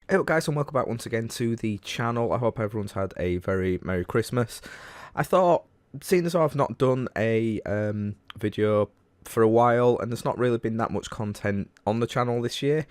Hey guys, and welcome back once again to the channel. I hope everyone's had a very Merry Christmas. I thought, seeing as I've not done a video for a while and there's not really been that much content on the channel this year,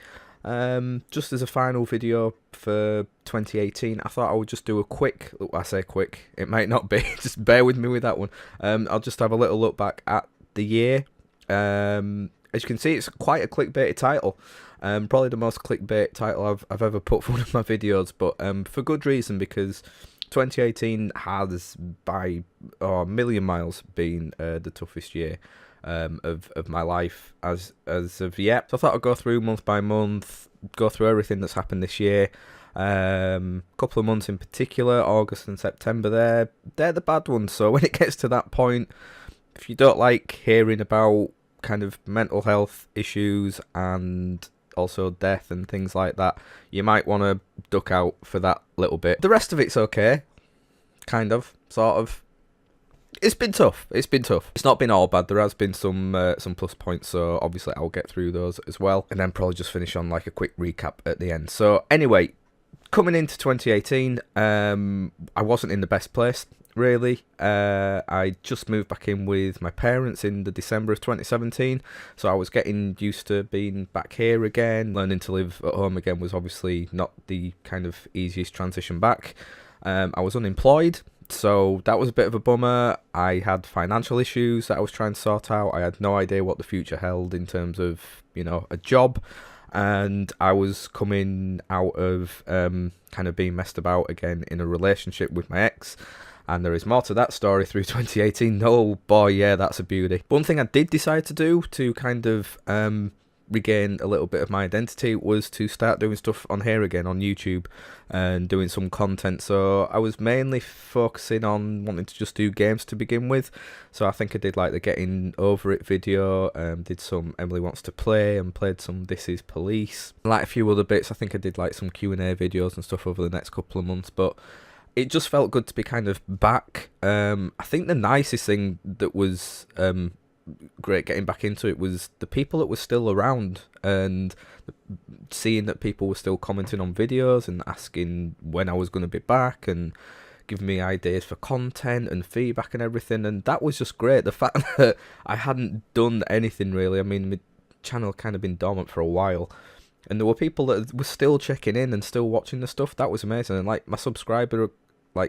just as a final video for 2018, I thought I would just do a quick, I say quick, it might not be, just bear with me with that one. I'll just have a little look back at the year. As you can see, it's quite a clickbaity title. Probably the most clickbait title I've ever put for one of my videos, but for good reason, because 2018 has by a million miles been the toughest year of my life as of yet. So I thought I'd go through month by month, go through everything that's happened this year. Couple of months in particular, August and September, they're the bad ones. So when it gets to that point, if you don't like hearing about kind of mental health issues and also death and things like that, you might want to duck out for that little bit. The rest of it's okay, kind of, sort of. It's been tough. It's not been all bad. There has been some plus points, so obviously I'll get through those as well, and then probably just finish on like a quick recap at the end. So anyway, coming into 2018, I wasn't in the best place, really. I just moved back in with my parents in the December of 2017, so I was getting used to being back here again. Learning to live at home again was obviously not the kind of easiest transition back. I was unemployed, so that was a bit of a bummer. I had financial issues that I was trying to sort out. I had no idea what the future held in terms of, you know, a job. And I was coming out of kind of being messed about again in a relationship with my ex. And there is more to that story through 2018. Oh boy, yeah, that's a beauty. One thing I did decide to do to kind of regain a little bit of my identity was to start doing stuff on here again on YouTube and doing some content. So I was mainly focusing on wanting to just do games to begin with. So I think I did like the Getting Over It video, did some Emily Wants to Play, and played some This Is Police. Like a few other bits, I think I did like some Q&A videos and stuff over the next couple of months, but it just felt good to be kind of back. I think the nicest thing that was great getting back into it was the people that were still around, and seeing that people were still commenting on videos and asking when I was going to be back and giving me ideas for content and feedback and everything. And that was just great. The fact that I hadn't done anything really, I mean, my channel kind of been dormant for a while, and there were people that were still checking in and still watching the stuff. That was amazing. And like my subscriber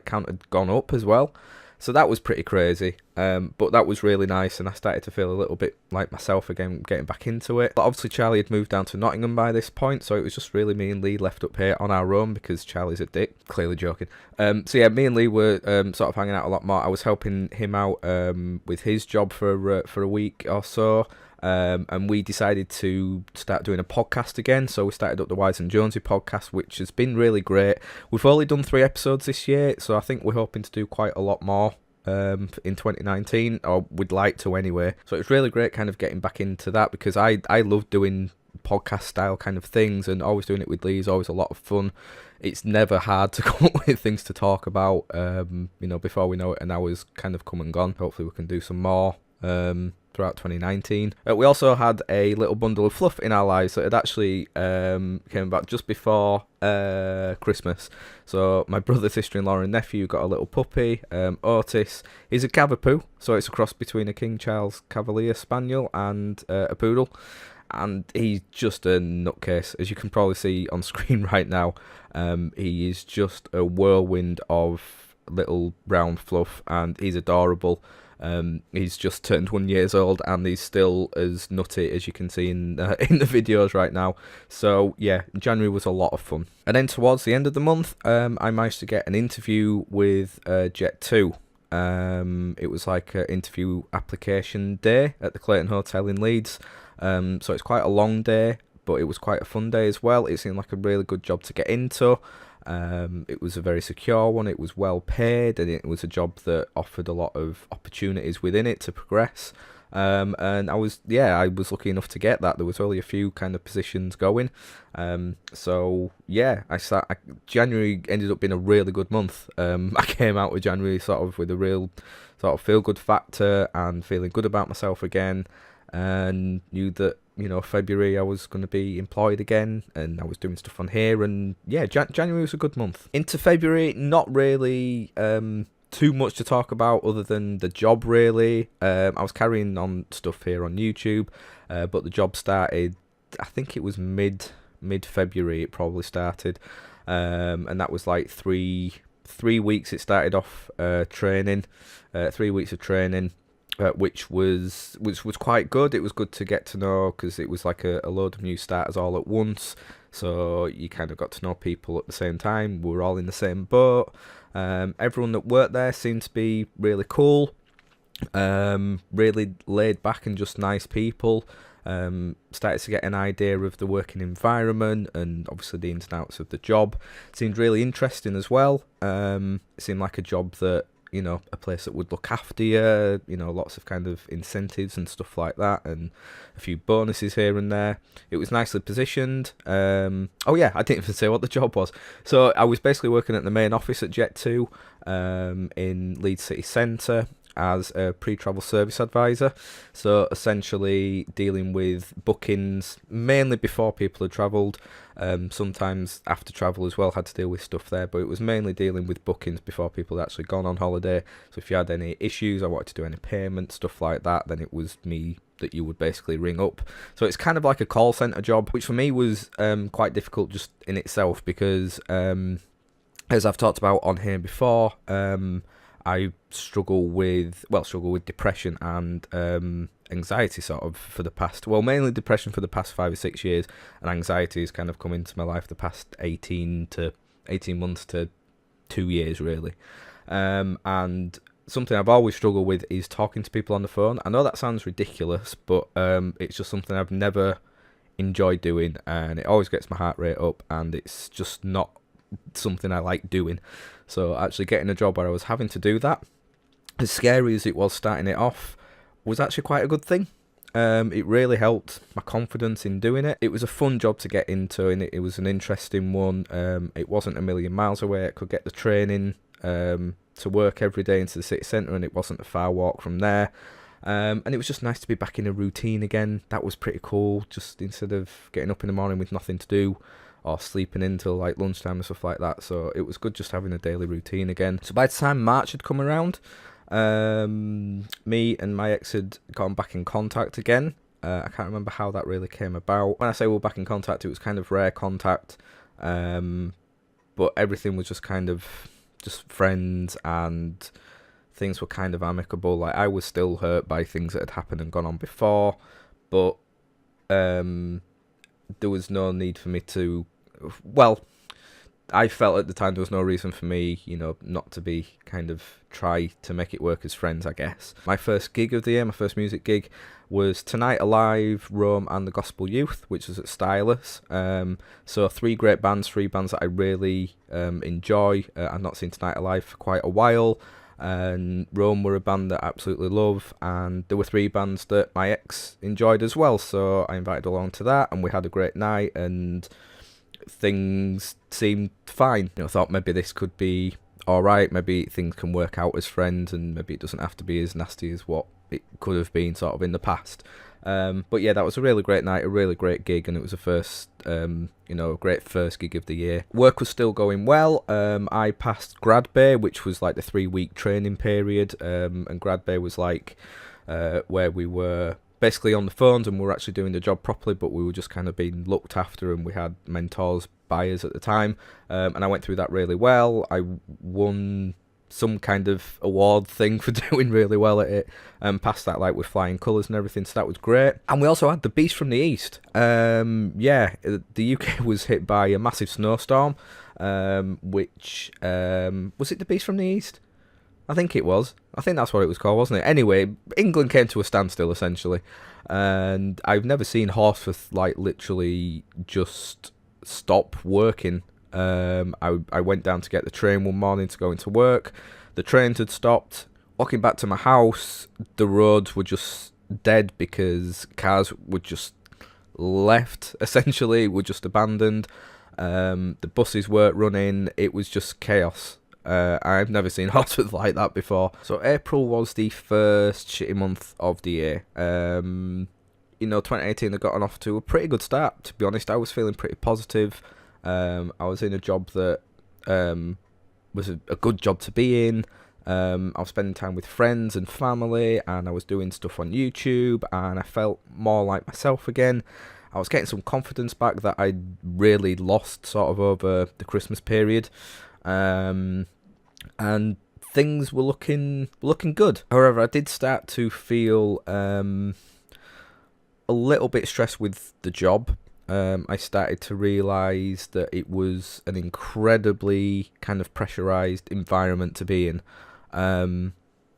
count had gone up as well, so that was pretty crazy. But that was really nice, and I started to feel a little bit like myself again, getting back into it. But obviously Charlie had moved down to Nottingham by this point, so it was just really me and Lee left up here on our own because Charlie's a dick. Clearly joking. So yeah, me and Lee were sort of hanging out a lot more. I was helping him out with his job for a week or so. And we decided to start doing a podcast again, so we started up the Wise and Jonesy podcast, which has been really great. We've only done 3 episodes this year, so I think we're hoping to do quite a lot more in 2019, or we'd like to anyway. So it's really great kind of getting back into that, because I love doing podcast style kind of things, and always doing it with Lee is always a lot of fun. It's never hard to come up with things to talk about. You know, before we know it, an hour's kind of come and gone. Hopefully we can do some more throughout 2019. We also had a little bundle of fluff in our lives that had actually came about just before Christmas. So my brother, sister-in-law and nephew got a little puppy, Otis. He's a Cavapoo, so it's a cross between a King Charles Cavalier Spaniel and a poodle. And he's just a nutcase, as you can probably see on screen right now. He is just a whirlwind of little brown fluff, and he's adorable. He's just turned 1 year old, and he's still as nutty as you can see in the videos right now. So yeah, January was a lot of fun. And then towards the end of the month, I managed to get an interview with Jet 2. It was like an interview application day at the Clayton Hotel in Leeds. So it's quite a long day, but it was quite a fun day as well. It seemed like a really good job to get into. It was a very secure one, it was well paid, and it was a job that offered a lot of opportunities within it to progress. And I was lucky enough to get that. There was only a few kind of positions going. So yeah, January ended up being a really good month. I came out of January sort of with a real sort of feel good factor and feeling good about myself again, and knew that February I was going to be employed again, and I was doing stuff on here, and yeah, January was a good month. Into February, not really too much to talk about other than the job, really. I was carrying on stuff here on YouTube, but the job started, I think it was mid-February it probably started, and that was like three weeks it started off training, 3 weeks of training. Which was quite good. It was good to get to know, because it was like a load of new starters all at once. So you kind of got to know people at the same time. We were all in the same boat. Everyone that worked there seemed to be really cool, really laid back and just nice people. Started to get an idea of the working environment and obviously the ins and outs of the job. Seemed really interesting as well. It seemed like a job that, a place that would look after you, lots of kind of incentives and stuff like that, and a few bonuses here and there. It was nicely positioned. Oh yeah, I didn't even say what the job was. So I was basically working at the main office at Jet2 in Leeds City Centre as a pre-travel service advisor. So essentially dealing with bookings, mainly before people had travelled. Sometimes after travel as well, had to deal with stuff there, but it was mainly dealing with bookings before people had actually gone on holiday. So if you had any issues, I wanted to do any payment, stuff like that, then it was me that you would basically ring up. So it's kind of like a call centre job, which for me was quite difficult just in itself, because as I've talked about on here before, I struggle with depression and anxiety sort of for the past, mainly depression for the past 5 or 6 years, and anxiety has kind of come into my life the past 18 months to 2 years really. And something I've always struggled with is talking to people on the phone. I know that sounds ridiculous, but it's just something I've never enjoyed doing, and it always gets my heart rate up, and it's just not something I like doing. So actually getting a job where I was having to do that, as scary as it was starting it off, was actually quite a good thing. It really helped my confidence in doing it. It was a fun job to get into, and it was an interesting one. It wasn't a million miles away. I could get the training to work every day into the city centre, and it wasn't a far walk from there. And it was just nice to be back in a routine again. That was pretty cool, just instead of getting up in the morning with nothing to do, or sleeping in till like lunchtime and stuff like that. So it was good just having a daily routine again. So by the time March had come around, me and my ex had gotten back in contact again. I can't remember how that really came about. When I say we were back in contact, it was kind of rare contact, but everything was just kind of just friends, and things were kind of amicable. Like, I was still hurt by things that had happened and gone on before, but there was no need for me to, I felt at the time there was no reason for me, not to be kind of try to make it work as friends, I guess. My first gig of the year, my first music gig, was Tonight Alive, Rome and the Gospel Youth, which was at Stylus. So 3 great bands, 3 bands that I really enjoy. I've not seen Tonight Alive for quite a while, and Rome were a band that I absolutely love, and there were 3 bands that my ex enjoyed as well, so I invited along to that, and we had a great night, and things seemed fine. I thought maybe this could be alright, maybe things can work out as friends, and maybe it doesn't have to be as nasty as what it could have been sort of in the past. But yeah, that was a really great night, a really great gig, and it was a first, a great first gig of the year. Work was still going well. I passed Grad Bay, which was like the 3-week training period, and Grad Bay was like where we were basically on the phones and we were actually doing the job properly, but we were just kind of being looked after, and we had mentors, buyers at the time, and I went through that really well. I won some kind of award thing for doing really well at it, and passed that like with flying colours and everything, so that was great. And we also had the Beast from the East. The UK was hit by a massive snowstorm, which was it the Beast from the East? I think it was. I think that's what it was called, wasn't it? Anyway, England came to a standstill, essentially. And I've never seen Horsforth, like, literally just stop working. I went down to get the train one morning to go into work. The trains had stopped. Walking back to my house, the roads were just dead because cars were just left, essentially, were just abandoned. The buses weren't running. It was just chaos. I've never seen Horsforth like that before. So April was the first shitty month of the year. 2018 had gotten off to a pretty good start, to be honest. I was feeling pretty positive. I was in a job that was a good job to be in. I was spending time with friends and family, and I was doing stuff on YouTube, and I felt more like myself again. I was getting some confidence back that I'd really lost sort of over the Christmas period. And things were looking good. However, I did start to feel a little bit stressed with the job. I started to realise that it was an incredibly kind of pressurised environment to be in. The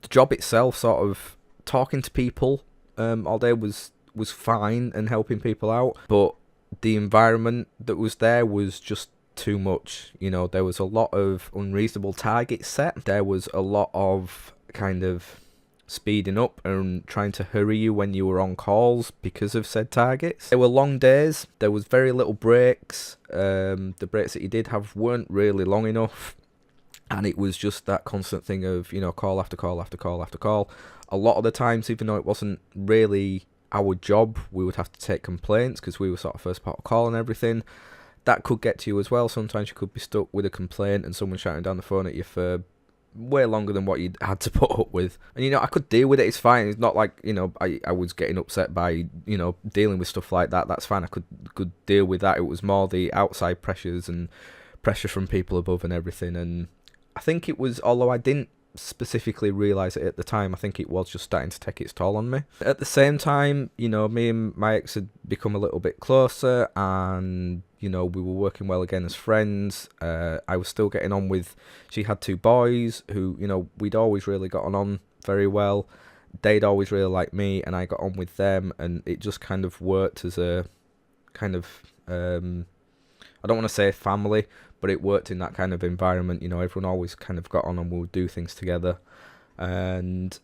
job itself, sort of talking to people all day was fine and helping people out, but the environment that was there was just too much. There was a lot of unreasonable targets set. There was a lot of kind of speeding up and trying to hurry you when you were on calls because of said targets. There were long days. There was very little breaks. The breaks that you did have weren't really long enough. And it was just that constant thing of, call after call after call after call. A lot of the times, even though it wasn't really our job, we would have to take complaints because we were sort of first part of call and everything. That could get to you as well. Sometimes you could be stuck with a complaint and someone shouting down the phone at you for way longer than what you'd had to put up with. And, I could deal with it. It's fine. It's not like, I was getting upset by, dealing with stuff like that. That's fine. I could deal with that. It was more the outside pressures and pressure from people above and everything. And I think it was, although I didn't specifically realise it at the time, I think it was just starting to take its toll on me. At the same time, me and my ex had become a little bit closer, and we were working well again as friends. I was still getting on with, she had 2 boys who, we'd always really gotten on very well. They'd always really liked me, and I got on with them, and it just kind of worked as a kind of, I don't want to say family, but it worked in that kind of environment. Everyone always kind of got on and we would do things together. And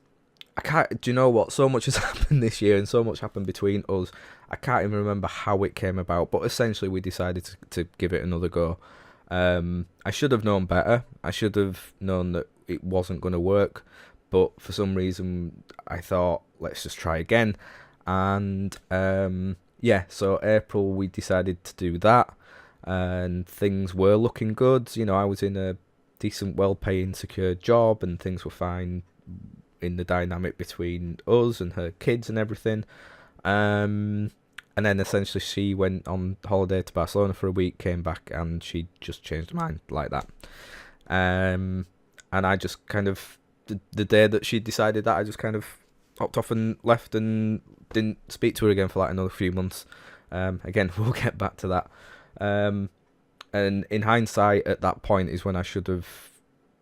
do you know what? So much has happened this year and so much happened between us. I can't even remember how it came about, but essentially we decided to give it another go. I should have known better. I should have known that it wasn't going to work, but for some reason I thought, let's just try again. And so April we decided to do that. And things were looking good. I was in a decent, well-paying, secure job, and things were fine in the dynamic between us and her kids and everything. And then essentially she went on holiday to Barcelona for a week, came back, and she just changed her mind like that. And I just kind of, the day that she decided that, I just kind of hopped off and left and didn't speak to her again for like another few months. Again, we'll get back to that. And in hindsight, at that point is when I should have,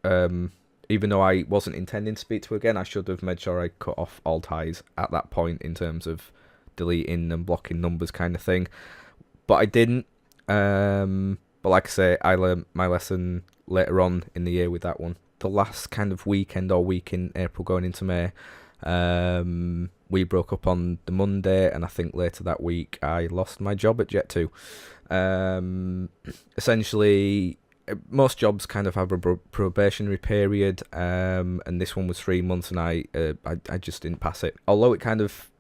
even though I wasn't intending to speak to her again, I should have made sure I cut off all ties at that point in terms of deleting and blocking numbers kind of thing. But I didn't. But like I say, I learned my lesson later on in the year with that one. The last kind of weekend or week in April going into May, we broke up on the Monday, and I think later that week I lost my job at Jet2. Essentially, most jobs kind of have a probationary period, and this one was 3 months, and I just didn't pass it. Although it kind of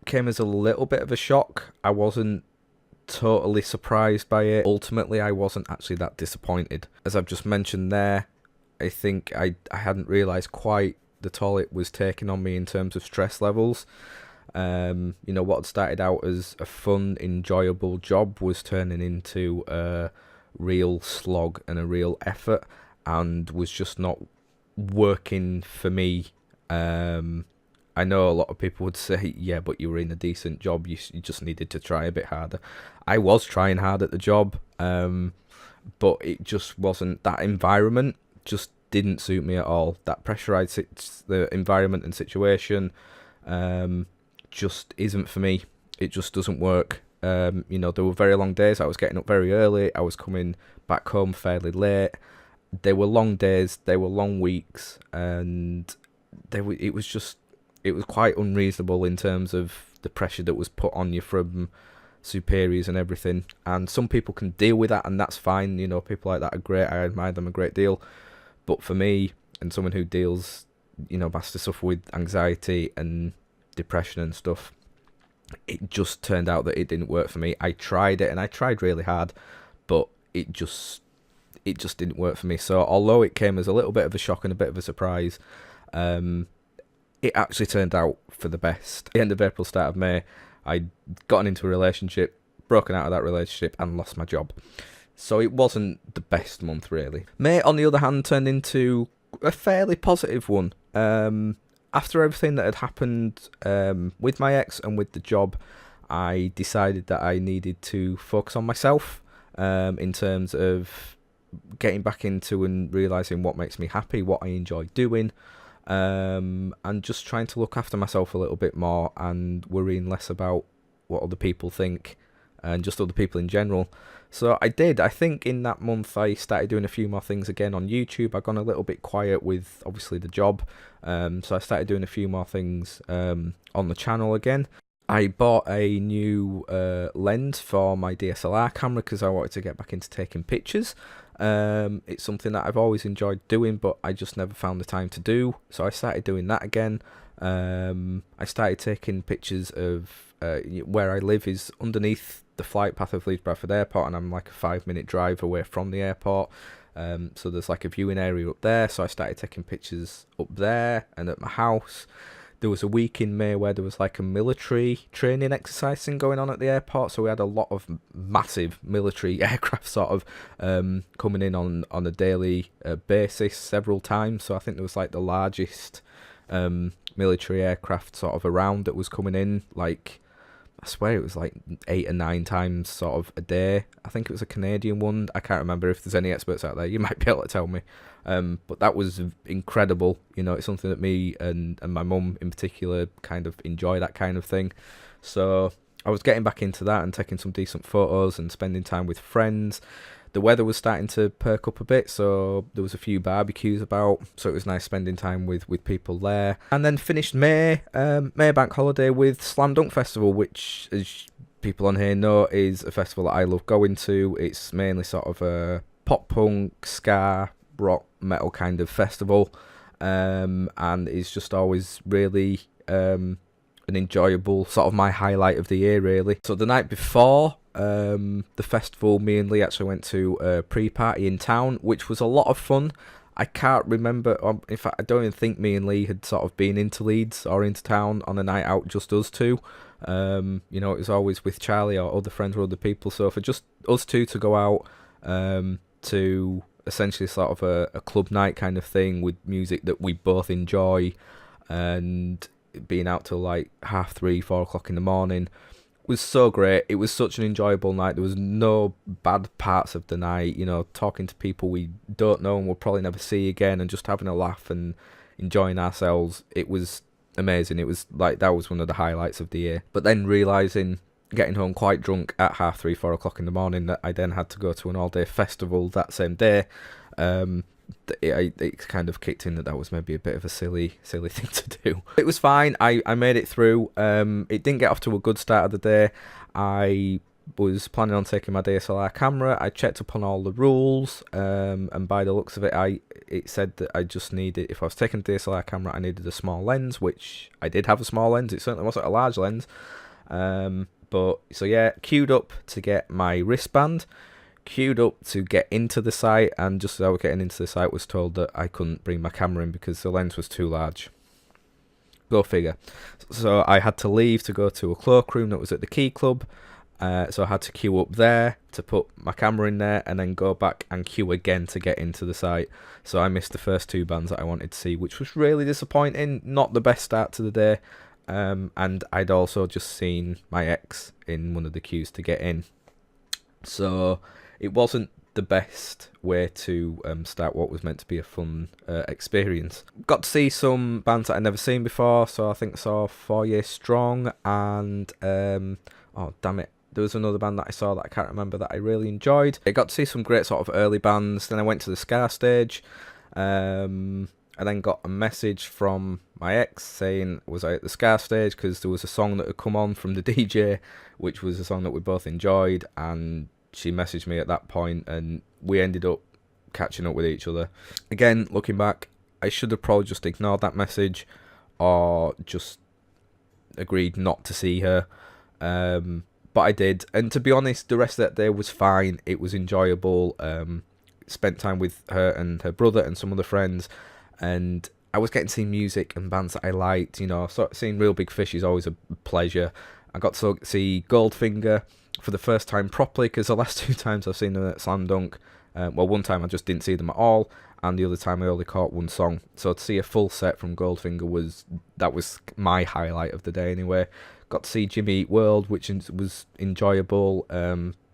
came as a little bit of a shock, I wasn't totally surprised by it. Ultimately, I wasn't actually that disappointed. As I've just mentioned there, I think I hadn't realised quite the toll it was taking on me in terms of stress levels. What had started out as a fun, enjoyable job was turning into a real slog and a real effort, and was just not working for me. I know a lot of people would say, yeah, but you were in a decent job, you just needed to try a bit harder. I was trying hard at the job, but it just wasn't, that environment just didn't suit me at all. That pressurized the environment and situation just isn't for me. It just doesn't work. There were very long days. I was getting up very early. I was coming back home fairly late. They were long days. They were long weeks, and it was quite unreasonable in terms of the pressure that was put on you from superiors and everything. And some people can deal with that, and that's fine. People like that are great. I admire them a great deal. But for me, and someone who deals, has to suffer with anxiety and depression and stuff, it just turned out that it didn't work for me. I tried it, and I tried really hard, but it just didn't work for me. So although it came as a little bit of a shock and a bit of a surprise, it actually turned out for the best. At the end of April, start of May, I'd gotten into a relationship, broken out of that relationship, and lost my job. So it wasn't the best month, really. May, on the other hand, turned into a fairly positive one. After everything that had happened with my ex and with the job, I decided that I needed to focus on myself in terms of getting back into and realising what makes me happy, what I enjoy doing, and just trying to look after myself a little bit more and worrying less about what other people think and just other people in general. So I did. I think in that month I started doing a few more things again on YouTube. I'd gone a little bit quiet with obviously the job, so I started doing a few more things on the channel again. I bought a new lens for my DSLR camera because I wanted to get back into taking pictures. It's something that I've always enjoyed doing, but I just never found the time to do. So I started doing that again. I started taking pictures of where I live is underneath the flight path of Leeds Bradford Airport, and I'm like a 5-minute drive away from the airport. So there's like a viewing area up there. So I started taking pictures up there and at my house. There was a week in May where there was like a military training exercise thing going on at the airport, so we had a lot of massive military aircraft sort of coming in on a daily basis several times. So I think there was like the largest military aircraft sort of around that was coming in, like I swear it was like 8 or 9 times sort of a day. I think it was a Canadian one. I can't remember. If there's any experts out there, you might be able to tell me. But that was incredible. You know, it's something that me and my mum in particular kind of enjoy, that kind of thing. So I was getting back into that and taking some decent photos and spending time with friends. The weather was starting to perk up a bit, so there was a few barbecues about, so it was nice spending time with people there. And then finished May Bank Holiday with Slam Dunk Festival, which, as people on here know, is a festival that I love going to. It's mainly sort of a pop punk, ska, rock, metal kind of festival, and it's just always really an enjoyable, sort of my highlight of the year, really. So the night before the festival, me and Lee actually went to a pre-party in town, which was a lot of fun. I can't remember, in fact I don't even think me and Lee had sort of been into Leeds or into town on a night out, just us two. You know, it was always with Charlie or other friends or other people, so for just us two to go out to essentially sort of a club night kind of thing with music that we both enjoy, and being out till like 3:30, 4 o'clock in the morning was so great. It was such an enjoyable night. There was no bad parts of the night, you know, talking to people we don't know and we'll probably never see again, and just having a laugh and enjoying ourselves. It was amazing. It was like, that was one of the highlights of the year. But then realising, getting home quite drunk at 3:30, 4 o'clock in the morning, that I then had to go to an all-day festival that same day, it kind of kicked in that was maybe a bit of a silly thing to do. It was fine. I made it through. It didn't get off to a good start of the day. I was planning on taking my DSLR camera. I checked up on all the rules, and by the looks of it, it said that I just needed, if I was taking a DSLR camera, I needed a small lens, which I did have a small lens. It certainly wasn't a large lens. But so yeah, queued up to get my wristband, queued up to get into the site, and just as I was getting into the site was told that I couldn't bring my camera in because the lens was too large. Go figure. So I had to leave to go to a cloakroom that was at the Key Club. So I had to queue up there to put my camera in there and then go back and queue again to get into the site. So I missed the first 2 bands that I wanted to see, which was really disappointing. Not the best start to the day. And I'd also just seen my ex in one of the queues to get in. So it wasn't the best way to start what was meant to be a fun experience. Got to see some bands that I'd never seen before, so I think I saw 4 Years Strong and oh damn it, there was another band that I saw that I can't remember that I really enjoyed. I got to see some great sort of early bands. Then I went to the Ska stage. I then got a message from my ex saying, was I at the Ska stage, because there was a song that had come on from the DJ, which was a song that we both enjoyed, and she messaged me at that point, and we ended up catching up with each other. Again, looking back, I should have probably just ignored that message, or just agreed not to see her. But I did, and to be honest, the rest of that day was fine. It was enjoyable. Spent time with her and her brother and some other friends, and I was getting to see music and bands that I liked. So seeing Real Big Fish is always a pleasure. I got to see Goldfinger for the first time properly, because the last 2 times I've seen them at Slam Dunk, one time I just didn't see them at all, and the other time I only caught one song. So to see a full set from Goldfinger was my highlight of the day anyway. Got to see Jimmy Eat World, which was enjoyable.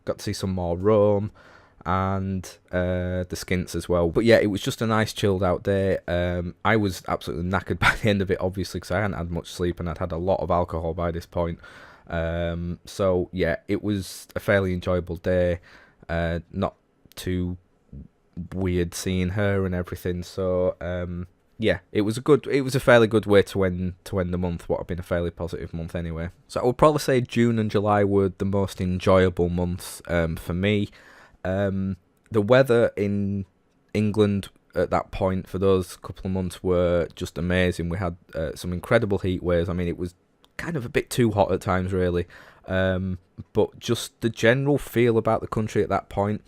Got to see some more Rome and the Skints as well. But yeah, it was just a nice chilled out day. I was absolutely knackered by the end of it, obviously, because I hadn't had much sleep and I'd had a lot of alcohol by this point. So yeah, it was a fairly enjoyable day. Not too weird seeing her and everything. So yeah, it was a fairly good way to end the month, what had been a fairly positive month anyway. So I would probably say June and July were the most enjoyable months for me. The weather in England at that point for those couple of months were just amazing. We had some incredible heat waves. I mean, it was kind of a bit too hot at times, really. But just the general feel about the country at that point,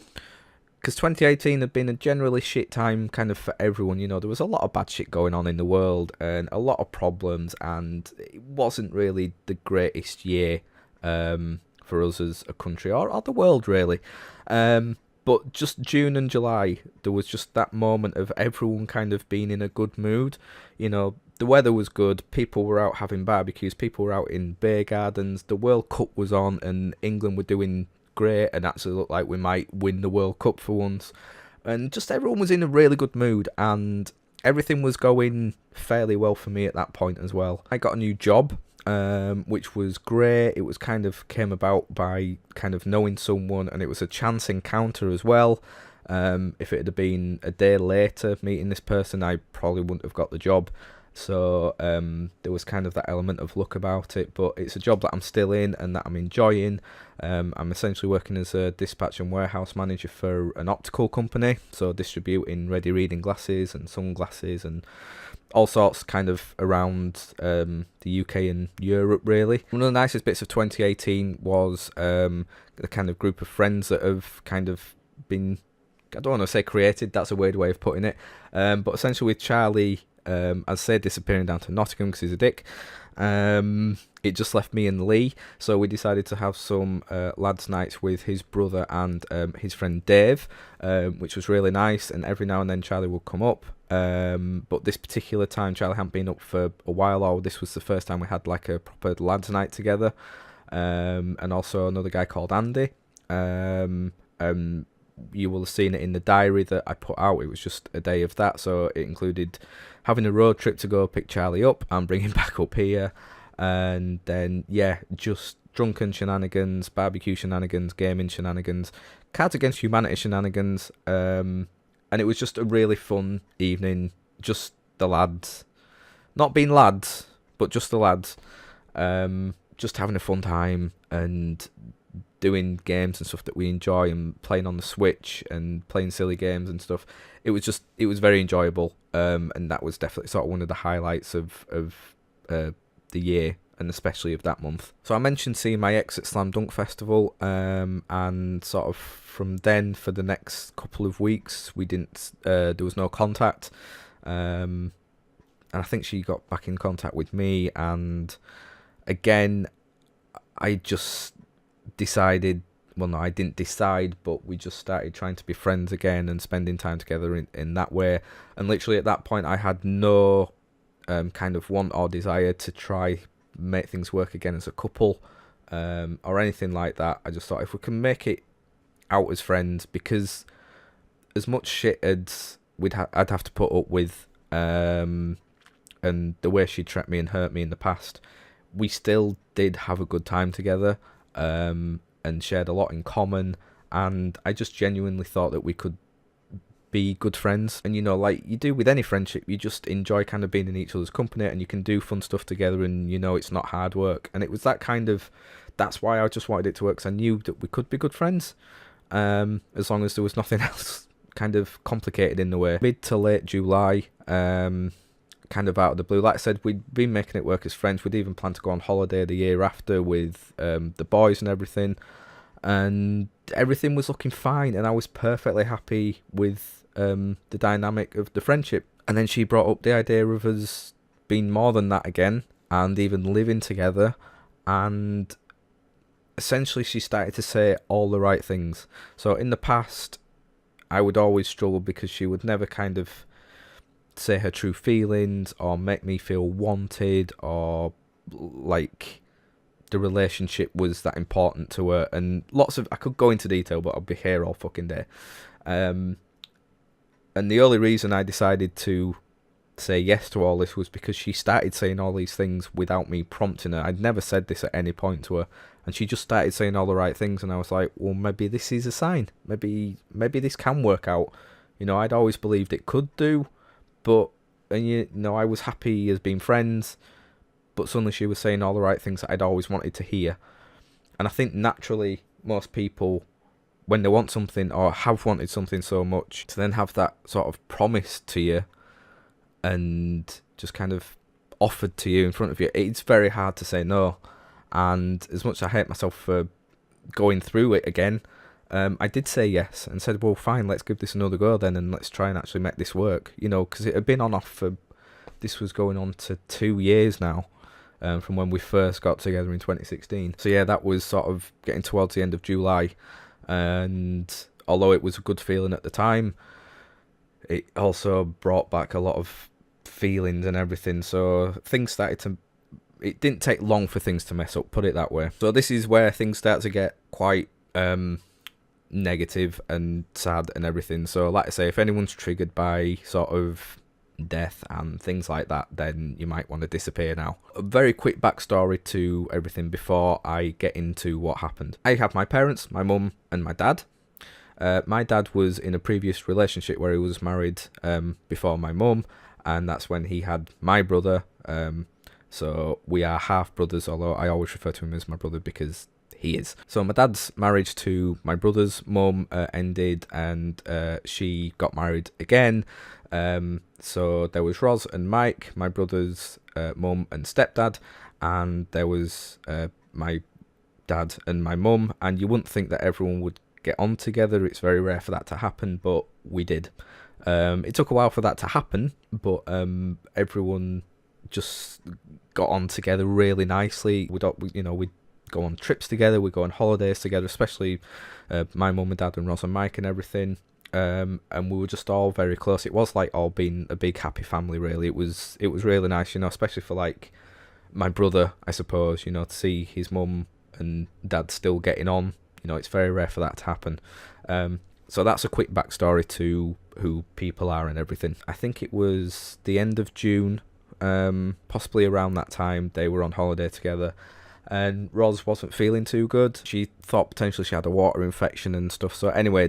because 2018 had been a generally shit time kind of for everyone. There was a lot of bad shit going on in the world and a lot of problems, and it wasn't really the greatest year for us as a country or the world, really. But just June and July, there was just that moment of everyone kind of being in a good mood. The weather was good, people were out having barbecues, people were out in beer gardens, the World Cup was on, and England were doing great and actually looked like we might win the World Cup for once. And just everyone was in a really good mood, and everything was going fairly well for me at that point as well. I got a new job, which was great. It was kind of came about by kind of knowing someone, and it was a chance encounter as well. If it had been a day later meeting this person, I probably wouldn't have got the job. So there was kind of that element of luck about it, but it's a job that I'm still in and that I'm enjoying. I'm essentially working as a dispatch and warehouse manager for an optical company, so distributing ready reading glasses and sunglasses and all sorts kind of around the UK and Europe, really. One of the nicest bits of 2018 was the kind of group of friends that have kind of been, I don't want to say created, that's a weird way of putting it, but essentially with Charlie, as I say, disappearing down to Nottingham because he's a dick, it just left me and Lee, so we decided to have some lads' nights with his brother and his friend Dave, which was really nice, and every now and then Charlie would come up, but this particular time Charlie hadn't been up for a while, or this was the first time we had like a proper lads' night together, and also another guy called Andy. You will have seen it in the diary that I put out. It was just a day of that, so it included having a road trip to go pick Charlie up and bring him back up here, and then yeah, just drunken shenanigans, barbecue shenanigans, gaming shenanigans, Cards Against Humanity shenanigans, and it was just a really fun evening. Just the lads, not being lads, but just the lads, just having a fun time and doing games and stuff that we enjoy and playing on the Switch and playing silly games and stuff. It was very enjoyable, and that was definitely sort of one of the highlights of the year, and especially of that month. So I mentioned seeing my ex at Slam Dunk Festival, and sort of from then for the next couple of weeks we didn't there was no contact, and I think she got back in contact with me, and again I just decided, well no, I didn't decide, but we just started trying to be friends again and spending time together in that way. And literally at that point I had no kind of want or desire to try make things work again as a couple, or anything like that. I just thought if we can make it out as friends, because as much shit as I'd have to put up with, and the way she treated me and hurt me in the past, we still did have a good time together, and shared a lot in common, and I just genuinely thought that we could be good friends. And like you do with any friendship, you just enjoy kind of being in each other's company, and you can do fun stuff together, and it's not hard work. And it was that's why I just wanted it to work, because I knew that we could be good friends, as long as there was nothing else kind of complicated in the way. Mid to late July, kind of out of the blue. Like I said, we'd been making it work as friends. We'd even planned to go on holiday the year after with the boys and everything, and everything was looking fine, and I was perfectly happy with the dynamic of the friendship. And then she brought up the idea of us being more than that again, and even living together, and essentially she started to say all the right things. So in the past, I would always struggle because she would never kind of say her true feelings or make me feel wanted, or like the relationship was that important to her. And lots of, I could go into detail, but I'll be here all fucking day. And the only reason I decided to say yes to all this was because she started saying all these things without me prompting her. I'd never said this at any point to her, and she just started saying all the right things, and I was like, well, maybe this is a sign. Maybe this can work out. You know, I'd always believed it could do, but, and you know, I was happy as being friends, but suddenly she was saying all the right things that I'd always wanted to hear. And I think naturally most people, when they want something or have wanted something so much, to then have that sort of promise to you and just kind of offered to you in front of you, it's very hard to say no. And as much as I hate myself for going through it again, I did say yes and said, well, fine, let's give this another go then, and let's try and actually make this work. You know, because it had been on off for, this was going on to 2 years now, from when we first got together in 2016. So yeah, that was sort of getting towards the end of July, and although it was a good feeling at the time, it also brought back a lot of feelings and everything. So things started to, it didn't take long for things to mess up, put it that way. So this is where things start to get quite negative and sad and everything. So like I say, if anyone's triggered by sort of death and things like that, then you might want to disappear now. A very quick backstory to everything before I get into what happened. I have my parents, my mum and my dad. My dad was in a previous relationship where he was married before my mum, and that's when he had my brother. So we are half brothers, although I always refer to him as my brother because he is. So my dad's marriage to my brother's mum ended, and she got married again. So there was Roz and Mike, my brother's mum and stepdad, and there was my dad and my mum. And you wouldn't think that everyone would get on together. It's very rare for that to happen, but we did. It took a while for that to happen, but everyone just got on together really nicely. We'd go on trips together, we'd go on holidays together, especially my mum and dad and Ross and Mike and everything. And we were just all very close. It was like all being a big happy family, really. It was really nice, you know, especially for like my brother, I suppose, you know, to see his mum and dad still getting on. You know, it's very rare for that to happen. So that's a quick backstory to who people are and everything. I think it was the end of June, possibly around that time, they were on holiday together, and Roz wasn't feeling too good. She thought potentially she had a water infection and stuff. So anyway,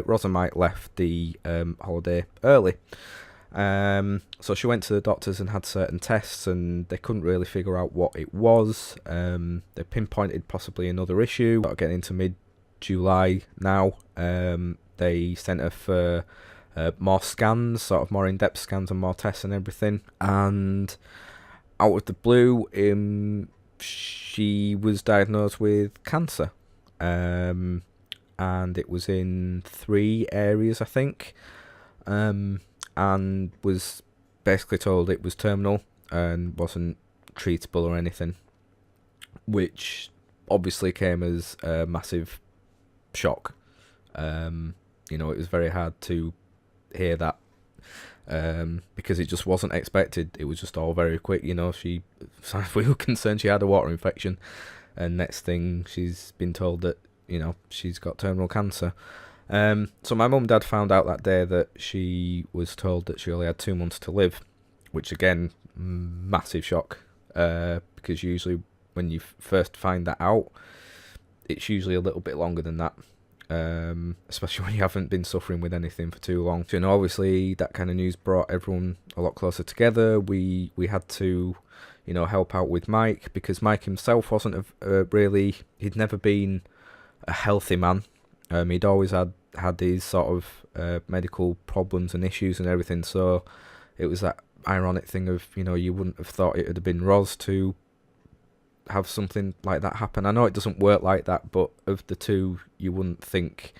Roz and Mike left the holiday early. So she went to the doctors and had certain tests, and they couldn't really figure out what it was. They pinpointed possibly another issue. Getting into mid-July now, they sent her for more scans, sort of more in-depth scans and more tests and everything. And out of the blue, she was diagnosed with cancer. And it was in 3 areas, I think. And was basically told it was terminal and wasn't treatable or anything, which obviously came as a massive shock. You know, it was very hard to hear that, because it just wasn't expected. It was just all very quick, you know. As far as we were concerned, she had a water infection, and next thing she's been told that, you know, she's got terminal cancer. So my mum and dad found out that day that she was told that she only had 2 months to live, which again, massive shock, because usually when you first find that out, it's usually a little bit longer than that, especially when you haven't been suffering with anything for too long. So, you know, obviously that kind of news brought everyone a lot closer together. We had to, you know, help out with Mike, because Mike himself wasn't he'd never been a healthy man. He'd always had these sort of medical problems and issues and everything, so it was that ironic thing of, you wouldn't have thought it would have been Roz to have something like that happen. I know it doesn't work like that, but of the two, you wouldn't think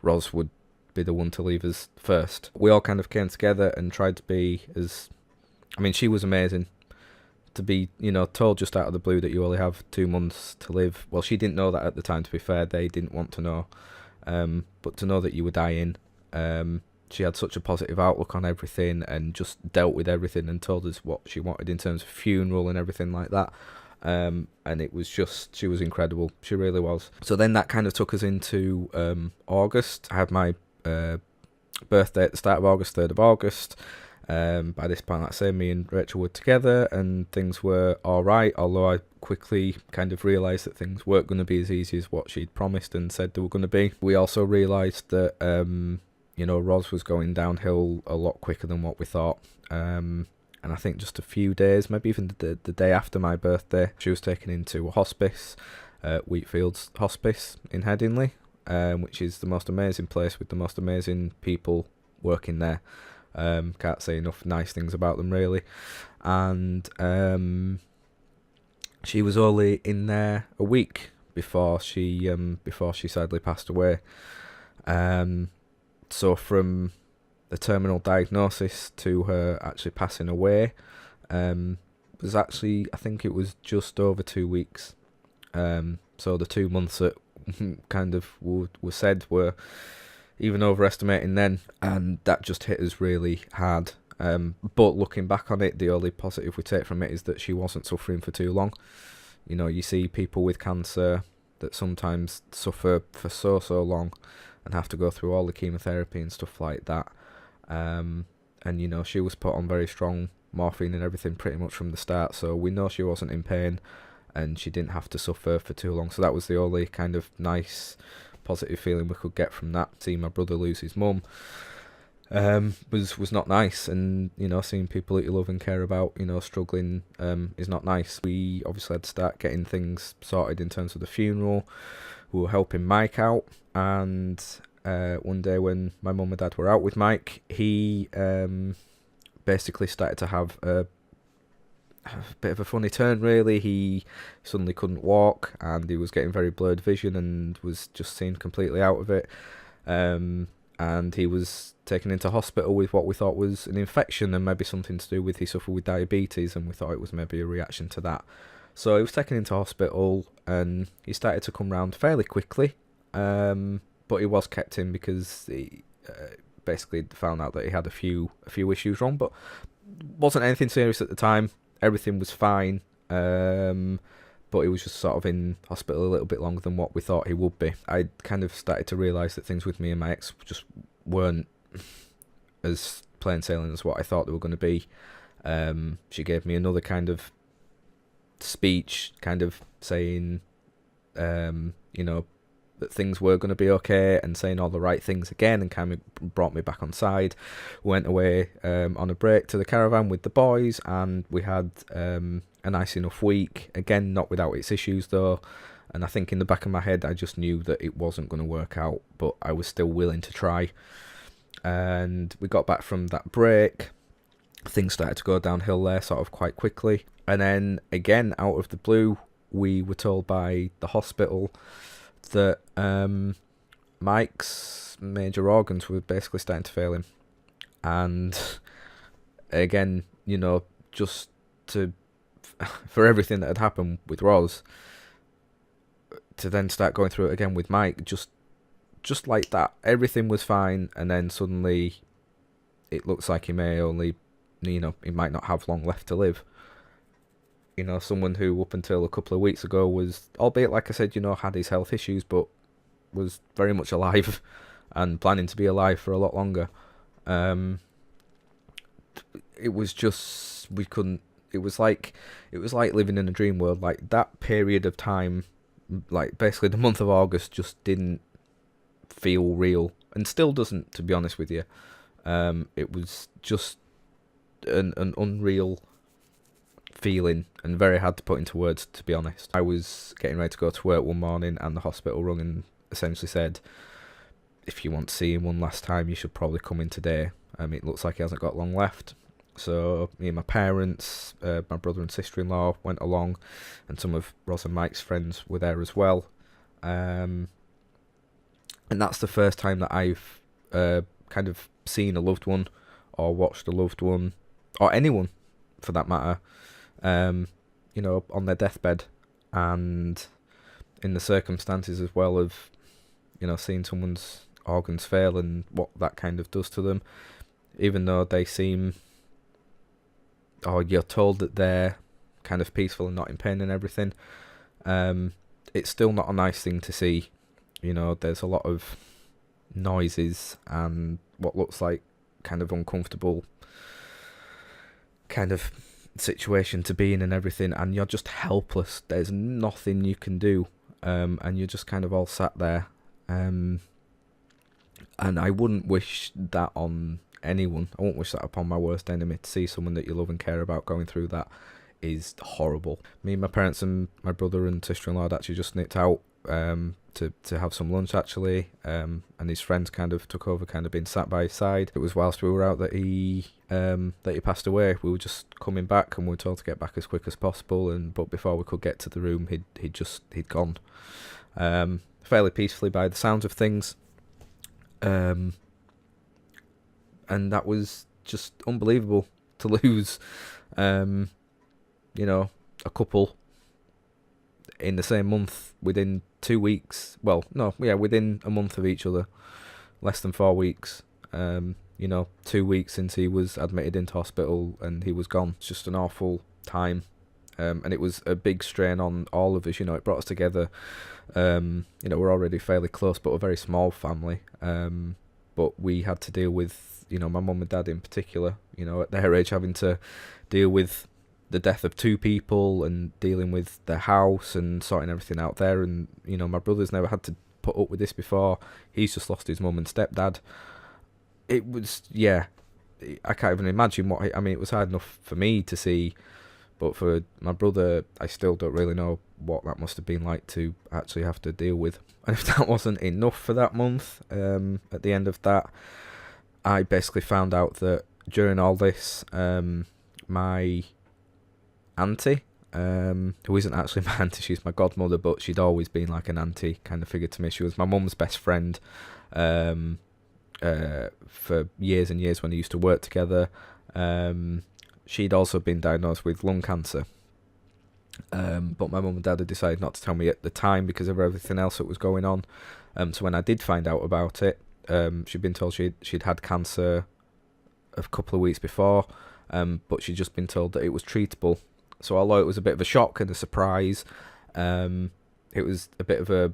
Roz would be the one to leave us first. We all kind of came together and tried to be as... I mean, she was amazing. To be, told just out of the blue that you only have 2 months to live. Well, she didn't know that at the time, to be fair. They didn't want to know. But to know that you were dying, she had such a positive outlook on everything and just dealt with everything and told us what she wanted in terms of funeral and everything like that. And it was just, she was incredible. She really was. So then that kind of took us into August. I had my birthday at the start of August, 3rd of August. By this point, like I say, me and Rachel were together and things were alright, although I quickly kind of realised that things weren't going to be as easy as what she'd promised and said they were going to be. We also realised that, Roz was going downhill a lot quicker than what we thought. And I think just a few days, maybe even the day after my birthday, she was taken into a hospice, Wheatfields Hospice in Headingley, which is the most amazing place with the most amazing people working there. Can't say enough nice things about them, really. And she was only in there a week before she sadly passed away. So from the terminal diagnosis to her actually passing away was actually, I think it was just over 2 weeks. So the 2 months that kind of were said were even overestimating then, and that just hit us really hard. But looking back on it, the only positive we take from it is that she wasn't suffering for too long. You see people with cancer that sometimes suffer for so long and have to go through all the chemotherapy and stuff like that. And she was put on very strong morphine and everything pretty much from the start, so we know she wasn't in pain and she didn't have to suffer for too long. So that was the only kind of nice positive feeling we could get from that. Seeing my brother lose his mum was not nice, and seeing people that you love and care about struggling is not nice. We obviously had to start getting things sorted in terms of the funeral. We were helping Mike out, and one day when my mum and dad were out with Mike, he basically started to have a bit of a funny turn, really. He suddenly couldn't walk and he was getting very blurred vision and was just seen completely out of it. And he was taken into hospital with what we thought was an infection and maybe something to do with he suffered with diabetes, and we thought it was maybe a reaction to that. So he was taken into hospital and he started to come round fairly quickly, but he was kept in because he basically found out that he had a few issues wrong, but wasn't anything serious at the time. Everything was fine, but he was just sort of in hospital a little bit longer than what we thought he would be. I kind of started to realise that things with me and my ex just weren't as plain sailing as what I thought they were going to be. She gave me another kind of speech, kind of saying, that things were going to be okay and saying all the right things again, and kind of brought me back on side. Went away on a break to the caravan with the boys, and we had a nice enough week. Again, not without its issues though, and I think in the back of my head I just knew that it wasn't going to work out, but I was still willing to try. And we got back from that break, things started to go downhill there sort of quite quickly, and then again out of the blue we were told by the hospital that Mike's major organs were basically starting to fail him. And again, just for everything that had happened with Roz, to then start going through it again with Mike, just like that, everything was fine, and then suddenly it looks like he may only, he might not have long left to live. Someone who up until a couple of weeks ago was, albeit like I said, had his health issues, but was very much alive and planning to be alive for a lot longer. It was just, we couldn't, it was like living in a dream world. Like that period of time, like basically the month of August just didn't feel real, and still doesn't, to be honest with you. It was just an unreal feeling and very hard to put into words, to be honest. I was getting ready to go to work one morning and the hospital rung and essentially said, if you want to see him one last time, you should probably come in today. It looks like he hasn't got long left. So me and my parents, my brother and sister-in-law went along, and some of Roz and Mike's friends were there as well. And that's the first time that I've kind of seen a loved one, or watched a loved one, or anyone for that matter, on their deathbed, and in the circumstances as well of, seeing someone's organs fail and what that kind of does to them. Even though they seem, or you're told that they're kind of peaceful and not in pain and everything, it's still not a nice thing to see. There's a lot of noises and what looks like kind of uncomfortable kind of situation to be in and everything, and you're just helpless. There's nothing you can do, and you're just kind of all sat there. And I wouldn't wish that on anyone. I won't wish that upon my worst enemy. To see someone that you love and care about going through that is horrible. Me and my parents and my brother and sister-in-law had actually just nipped out to have some lunch actually, and his friends kind of took over, kind of being sat by his side. It was whilst we were out that he passed away. We were just coming back, and we were told to get back as quick as possible, but before we could get to the room, he'd gone, fairly peacefully by the sounds of things. And that was just unbelievable to lose, a couple in the same month within 2 weeks. Well, no, yeah, within a month of each other, less than 4 weeks. 2 weeks since he was admitted into hospital and he was gone. It's just an awful time. And it was a big strain on all of us. It brought us together. We're already fairly close, but a very small family. But we had to deal with, my mum and dad in particular, at their age, having to deal with the death of 2 people and dealing with their house and sorting everything out there. And, my brother's never had to put up with this before. He's just lost his mum and stepdad. It was, I can't even imagine it was hard enough for me to see, but for my brother, I still don't really know what that must have been like to actually have to deal with. And if that wasn't enough for that month, at the end of that, I basically found out that during all this, my auntie, who isn't actually my auntie, she's my godmother, but she'd always been like an auntie kind of figure to me. She was my mum's best friend for years and years when they used to work together. She'd also been diagnosed with lung cancer. But my mum and dad had decided not to tell me at the time because of everything else that was going on. So when I did find out about it, she'd been told she'd had cancer a couple of weeks before, but she'd just been told that it was treatable. So although it was a bit of a shock and a surprise, it was a bit of an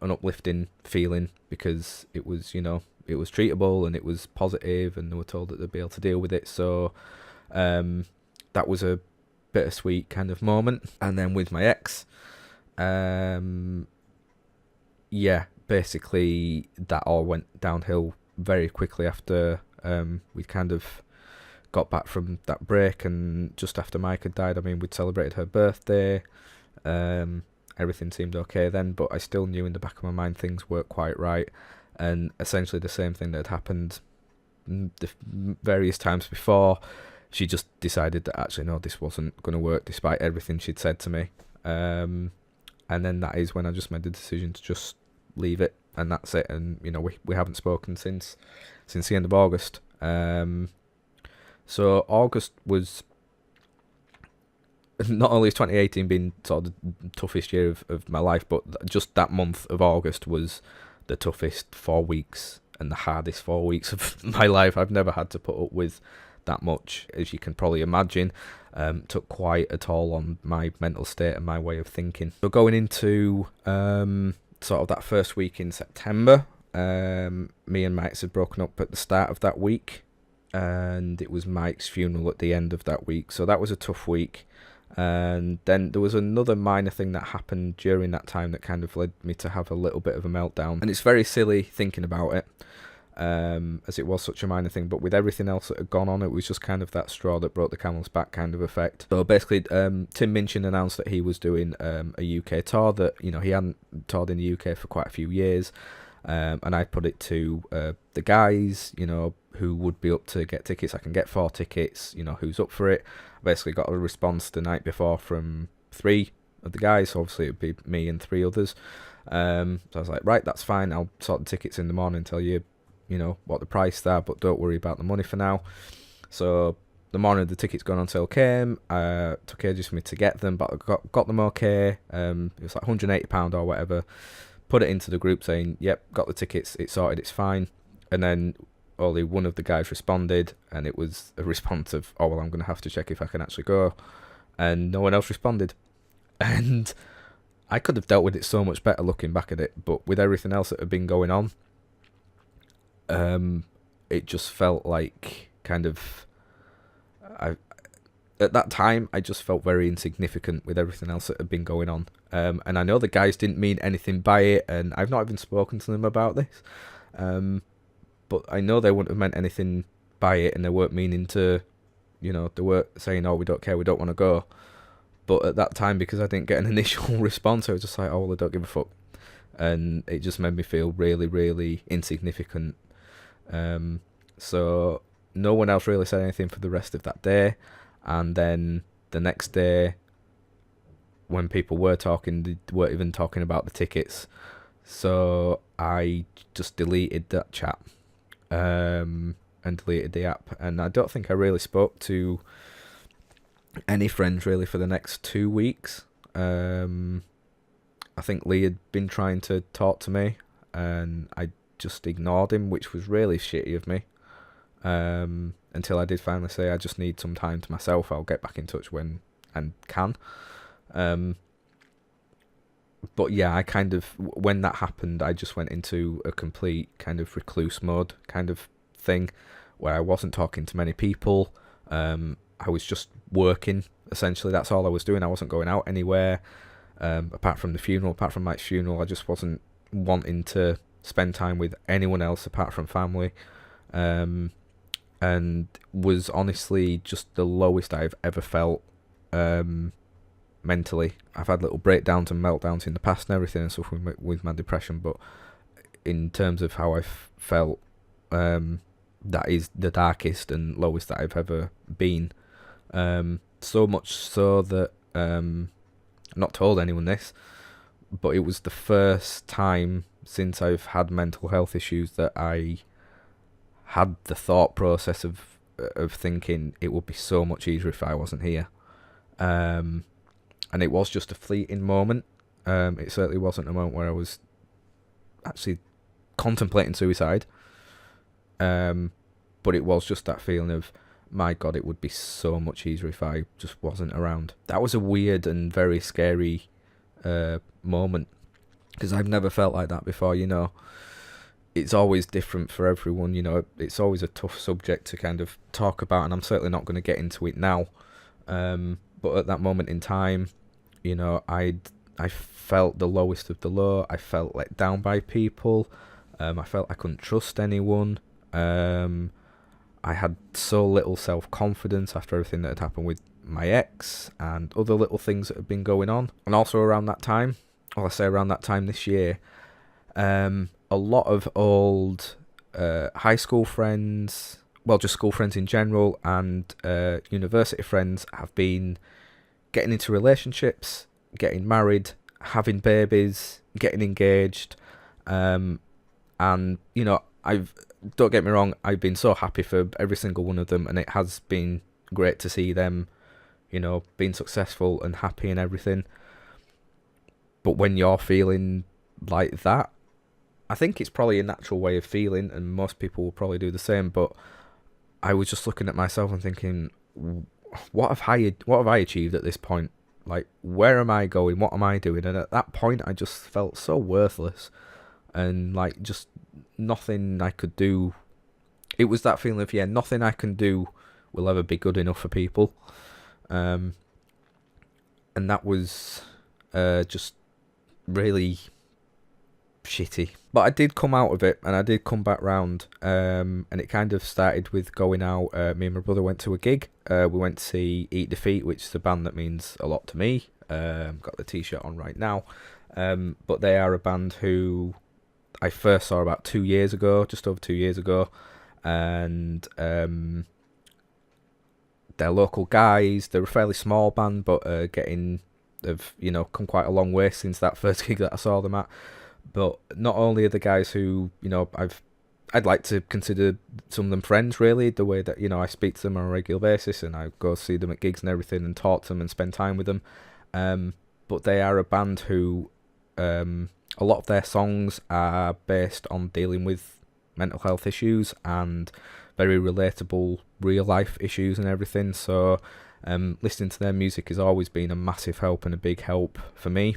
uplifting feeling because it was, it was treatable and it was positive and they were told that they'd be able to deal with it. So that was a bittersweet kind of moment. And then with my ex, basically that all went downhill very quickly after we kind of got back from that break, and just after Mike had died. We'd celebrated her birthday, everything seemed okay then, but I still knew in the back of my mind things weren't quite right, and essentially the same thing that had happened the various times before. She just decided that actually no, this wasn't going to work despite everything she'd said to me, and then that is when I just made the decision to just leave it, and that's it. And we haven't spoken since the end of August. So August was, not only has 2018 been sort of the toughest year of my life, but just that month of August was the toughest 4 weeks and the hardest 4 weeks of my life. I've never had to put up with that much, as you can probably imagine. Took quite a toll on my mental state and my way of thinking. So going into sort of that first week in September, me and Mike's had broken up at the start of that week, and it was Mike's funeral at the end of that week. So that was a tough week. And then there was another minor thing that happened during that time that kind of led me to have a little bit of a meltdown. And it's very silly thinking about it, as it was such a minor thing, but with everything else that had gone on, it was just kind of that straw that broke the camel's back kind of effect. So basically, Tim Minchin announced that he was doing a UK tour that, he hadn't toured in the UK for quite a few years. And I put it to the guys, who would be up to get tickets. I can get 4 tickets, you know, who's up for it. I basically got a response the night before from 3 of the guys, so obviously it'd be me and 3 others. So I was like, right, that's fine, I'll sort the tickets in the morning, tell you, you know, what the price are, but don't worry about the money for now. So the morning the tickets going on sale came, took ages for me to get them, but I got them okay. It was like £180 or whatever. Put it into the group saying, yep, got the tickets, it's sorted, it's fine. And then only one of the guys responded, and it was a response of, oh, well, I'm going to have to check if I can actually go. And no one else responded. And I could have dealt with it so much better looking back at it, but with everything else that had been going on, it just felt like kind of... At that time, I just felt very insignificant with everything else that had been going on. And I know the guys didn't mean anything by it, and I've not even spoken to them about this. But I know they wouldn't have meant anything by it, and they weren't meaning to, you know, they weren't saying, oh, we don't care, we don't want to go. But at that time, because I didn't get an initial response, I was just like, oh, well, I don't give a fuck. And it just made me feel really, really insignificant. So no one else really said anything for the rest of that day. And then the next day, when people were talking, they weren't even talking about the tickets. So I just deleted that chat, and deleted the app. And I don't think I really spoke to any friends really for the next 2 weeks. I think Lee had been trying to talk to me, and I just ignored him, which was really shitty of me. Until I did finally say, I just need some time to myself, I'll get back in touch when I can. But yeah, I kind of, when that happened, I just went into a complete kind of recluse mode kind of thing, where I wasn't talking to many people. I was just working, essentially. That's all I was doing. I wasn't going out anywhere, apart from the funeral. Apart from Mike's funeral, I just wasn't wanting to spend time with anyone else apart from family. And was honestly just the lowest I've ever felt mentally. I've had little breakdowns and meltdowns in the past and everything and stuff with my depression, but in terms of how I've felt, that is the darkest and lowest that I've ever been. So much so that I've not told anyone this, but it was the first time since I've had mental health issues that I had the thought process of thinking it would be so much easier if I wasn't here. And it was just a fleeting moment. It certainly wasn't a moment where I was actually contemplating suicide. But it was just that feeling of, my God, it would be so much easier if I just wasn't around. That was a weird and very scary moment, because I've never felt like that before, you know. It's always different for everyone, you know. It's always a tough subject to kind of talk about, and I'm certainly not going to get into it now. But at that moment in time, you know, I felt the lowest of the low. I felt let down by people. I felt I couldn't trust anyone. I had so little self-confidence after everything that had happened with my ex and other little things that had been going on. And also around that time, well, I say around that time this year, a lot of old high school friends, well, just school friends in general, and university friends have been getting into relationships, getting married, having babies, getting engaged, and, you know, don't get me wrong, I've been so happy for every single one of them, and it has been great to see them, you know, being successful and happy and everything. But when you're feeling like that, I think it's probably a natural way of feeling, and most people will probably do the same, but I was just looking at myself and thinking, what have I achieved at this point? Like, where am I going? What am I doing? And at that point, I just felt so worthless, and like, just nothing I could do. It was that feeling of, yeah, nothing I can do will ever be good enough for people. And that was just really shitty. But I did come out of it, and I did come back round, and it kind of started with going out. Me and my brother went to a gig. We went to see Eat Defeat, which is a band that means a lot to me. Got the t-shirt on right now. But they are a band who I first saw about 2 years ago, just over 2 years ago, and they're local guys. They're a fairly small band, but have come quite a long way since that first gig that I saw them at. But not only are the guys who I'd like to consider some of them friends, really, the way that I speak to them on a regular basis, and I go see them at gigs and everything and talk to them and spend time with them. But they are a band who a lot of their songs are based on dealing with mental health issues and very relatable real life issues and everything. So listening to their music has always been a massive help and a big help for me.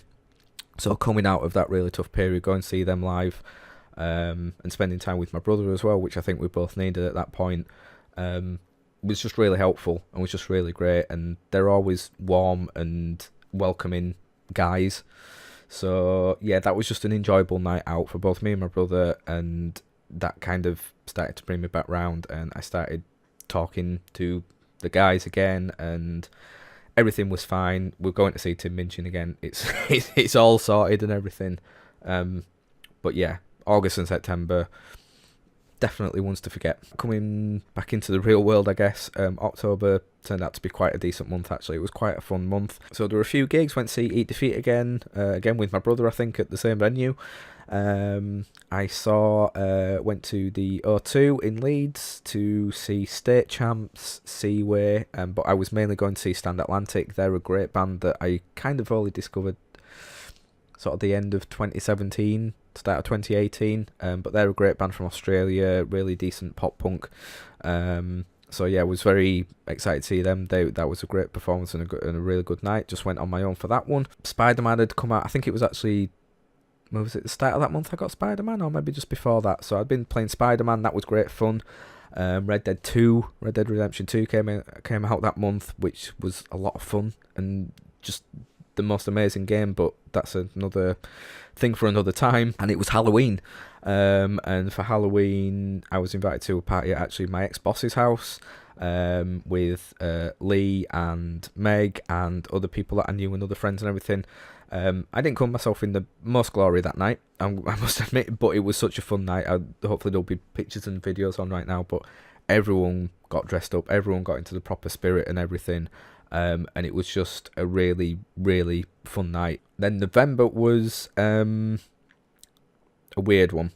So coming out of that really tough period, going to see them live, and spending time with my brother as well, which I think we both needed at that point, was just really helpful and was just really great. And they're always warm and welcoming guys. So yeah, that was just an enjoyable night out for both me and my brother, and that kind of started to bring me back round, and I started talking to the guys again, and everything was fine. We're going to see Tim Minchin again. It's all sorted and everything. But yeah, August and September, definitely ones to forget. Coming back into the real world, I guess, October turned out to be quite a decent month, actually. It was quite a fun month. So there were a few gigs. Went to see Eat Defeat again with my brother, I think, at the same venue. Went to the O2 in Leeds to see State Champs, Seaway, but I was mainly going to see Stand Atlantic. They're a great band that I kind of only discovered sort of the end of 2017, start of 2018, but they're a great band from Australia, really decent pop punk. So yeah, I was very excited to see them. That was a great performance and a really good night. Just went on my own for that one. Spider-Man had come out, I think it was actually, was it the start of that month I got Spider-Man, or maybe just before that? So I'd been playing Spider-Man, that was great fun. Red Dead Redemption 2 came out that month, which was a lot of fun and just the most amazing game, but that's another thing for another time. And it was Halloween, and for Halloween I was invited to a party at actually my ex-boss's house, with Lee and Meg and other people that I knew and other friends and everything. I didn't come myself in the most glory that night, I must admit, but it was such a fun night. Hopefully there'll be pictures and videos on right now, but everyone got dressed up, everyone got into the proper spirit and everything, and it was just a really, really fun night. Then November was a weird one.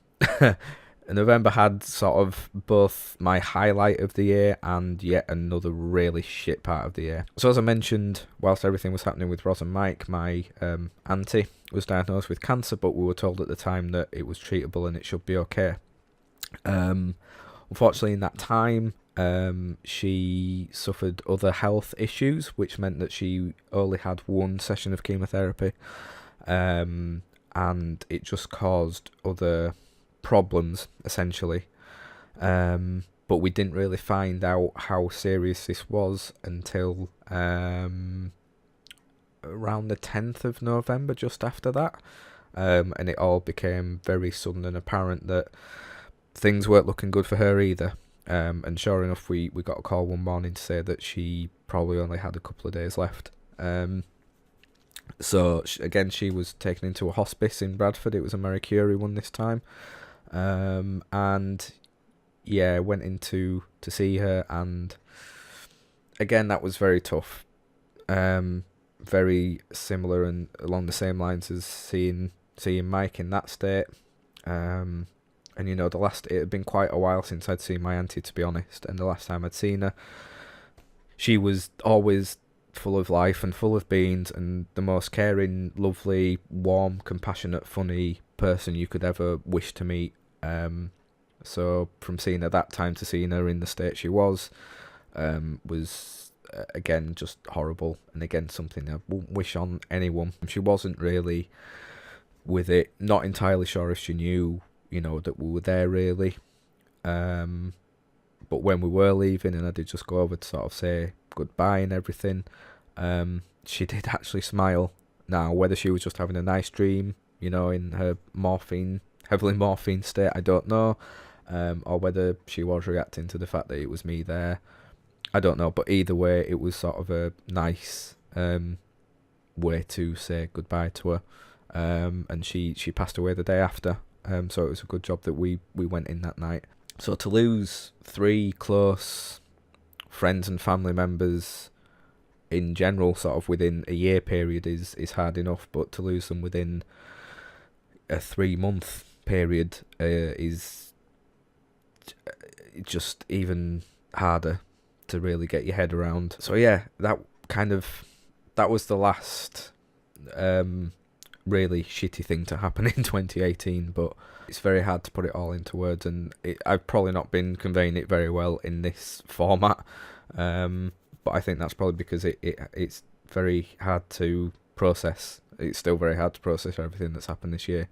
November had sort of both my highlight of the year and yet another really shit part of the year. So as I mentioned, whilst everything was happening with Roz and Mike, my auntie was diagnosed with cancer, but we were told at the time that it was treatable and it should be okay. Unfortunately, in that time, she suffered other health issues, which meant that she only had one session of chemotherapy, and it just caused other problems, essentially. But we didn't really find out how serious this was until around the 10th of November, just after that. And it all became very sudden and apparent that things weren't looking good for her either. And sure enough, we got a call one morning to say that she probably only had a couple of days left. So again, she was taken into a hospice in Bradford. It was a Marie Curie one this time. And yeah, went into to see her, and again that was very tough. Very similar and along the same lines as seeing Mike in that state. And it had been quite a while since I'd seen my auntie, to be honest, and the last time I'd seen her, she was always full of life and full of beans and the most caring, lovely, warm, compassionate, funny person you could ever wish to meet. So from seeing her that time to seeing her in the state she was again just horrible, and again something I wouldn't wish on anyone. She wasn't really with it, not entirely sure if she knew, that we were there really. But when we were leaving and I did just go over to sort of say goodbye and everything, she did actually smile. Now, whether she was just having a nice dream, in her heavily morphine state, I don't know, or whether she was reacting to the fact that it was me there, I don't know. But either way, it was sort of a nice way to say goodbye to her, and she passed away the day after. So it was a good job that we went in that night. So to lose 3 close friends and family members in general, sort of within a year period, is hard enough. But to lose them within a 3-month period is just even harder to really get your head around. So yeah, that was the last really shitty thing to happen in 2018, but it's very hard to put it all into words, and I've probably not been conveying it very well in this format, but I think that's probably because it's very hard to process. It's still very hard to process everything that's happened this year.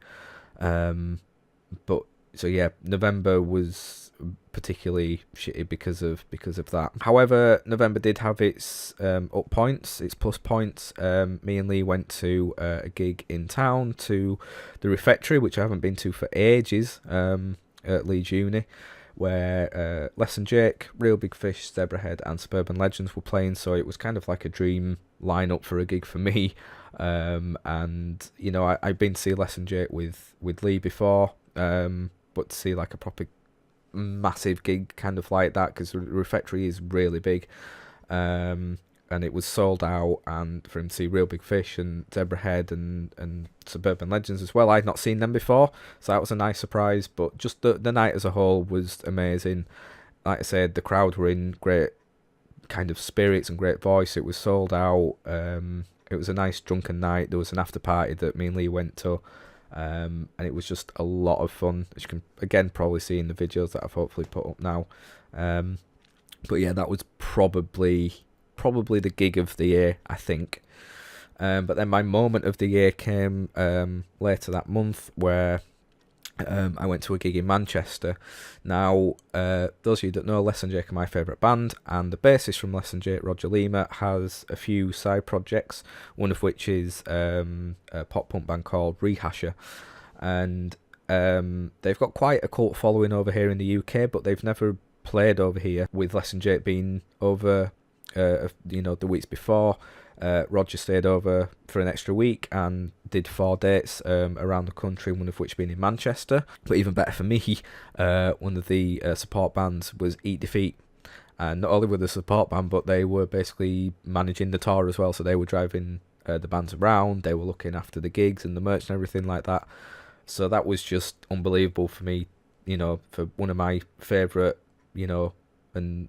But so yeah, November was particularly shitty because of that. However, November did have its up points, its plus points. Me and Lee went to a gig in town, to the Refectory, which I haven't been to for ages, at Leeds Uni, where Less Than Jake, Real Big Fish, Zebrahead and Suburban Legends were playing. So it was kind of like a dream lineup for a gig for me. And you know, I've been to see Less Than Jake with Lee before, but to see like a proper massive gig kind of like that, because the Refectory is really big, and it was sold out, and for him to see Real Big Fish and Zebrahead and Suburban Legends as well, I'd not seen them before, so that was a nice surprise. But just the night as a whole was amazing. Like I said, the crowd were in great kind of spirits and great voice. It was sold out. It was a nice drunken night. There was an after party that me and Lee went to, and it was just a lot of fun, as you can again probably see in the videos that I've hopefully put up now. But yeah, that was probably the gig of the year, I think. But then my moment of the year came later that month, where I went to a gig in Manchester. Now, those of you that know, Less Than Jake are my favourite band, and the bassist from Less Than Jake, Roger Lima, has a few side projects, one of which is a pop punk band called Rehasher, and they've got quite a cult following over here in the UK, but they've never played over here, with Less Than Jake being over the weeks before. Roger stayed over for an extra week and did 4 dates around the country, one of which being in Manchester. But even better for me, one of the support bands was Eat Defeat. And not only were the support band, but they were basically managing the tour as well. So they were driving the bands around, they were looking after the gigs and the merch and everything like that. So that was just unbelievable for me, for one of my favourite, and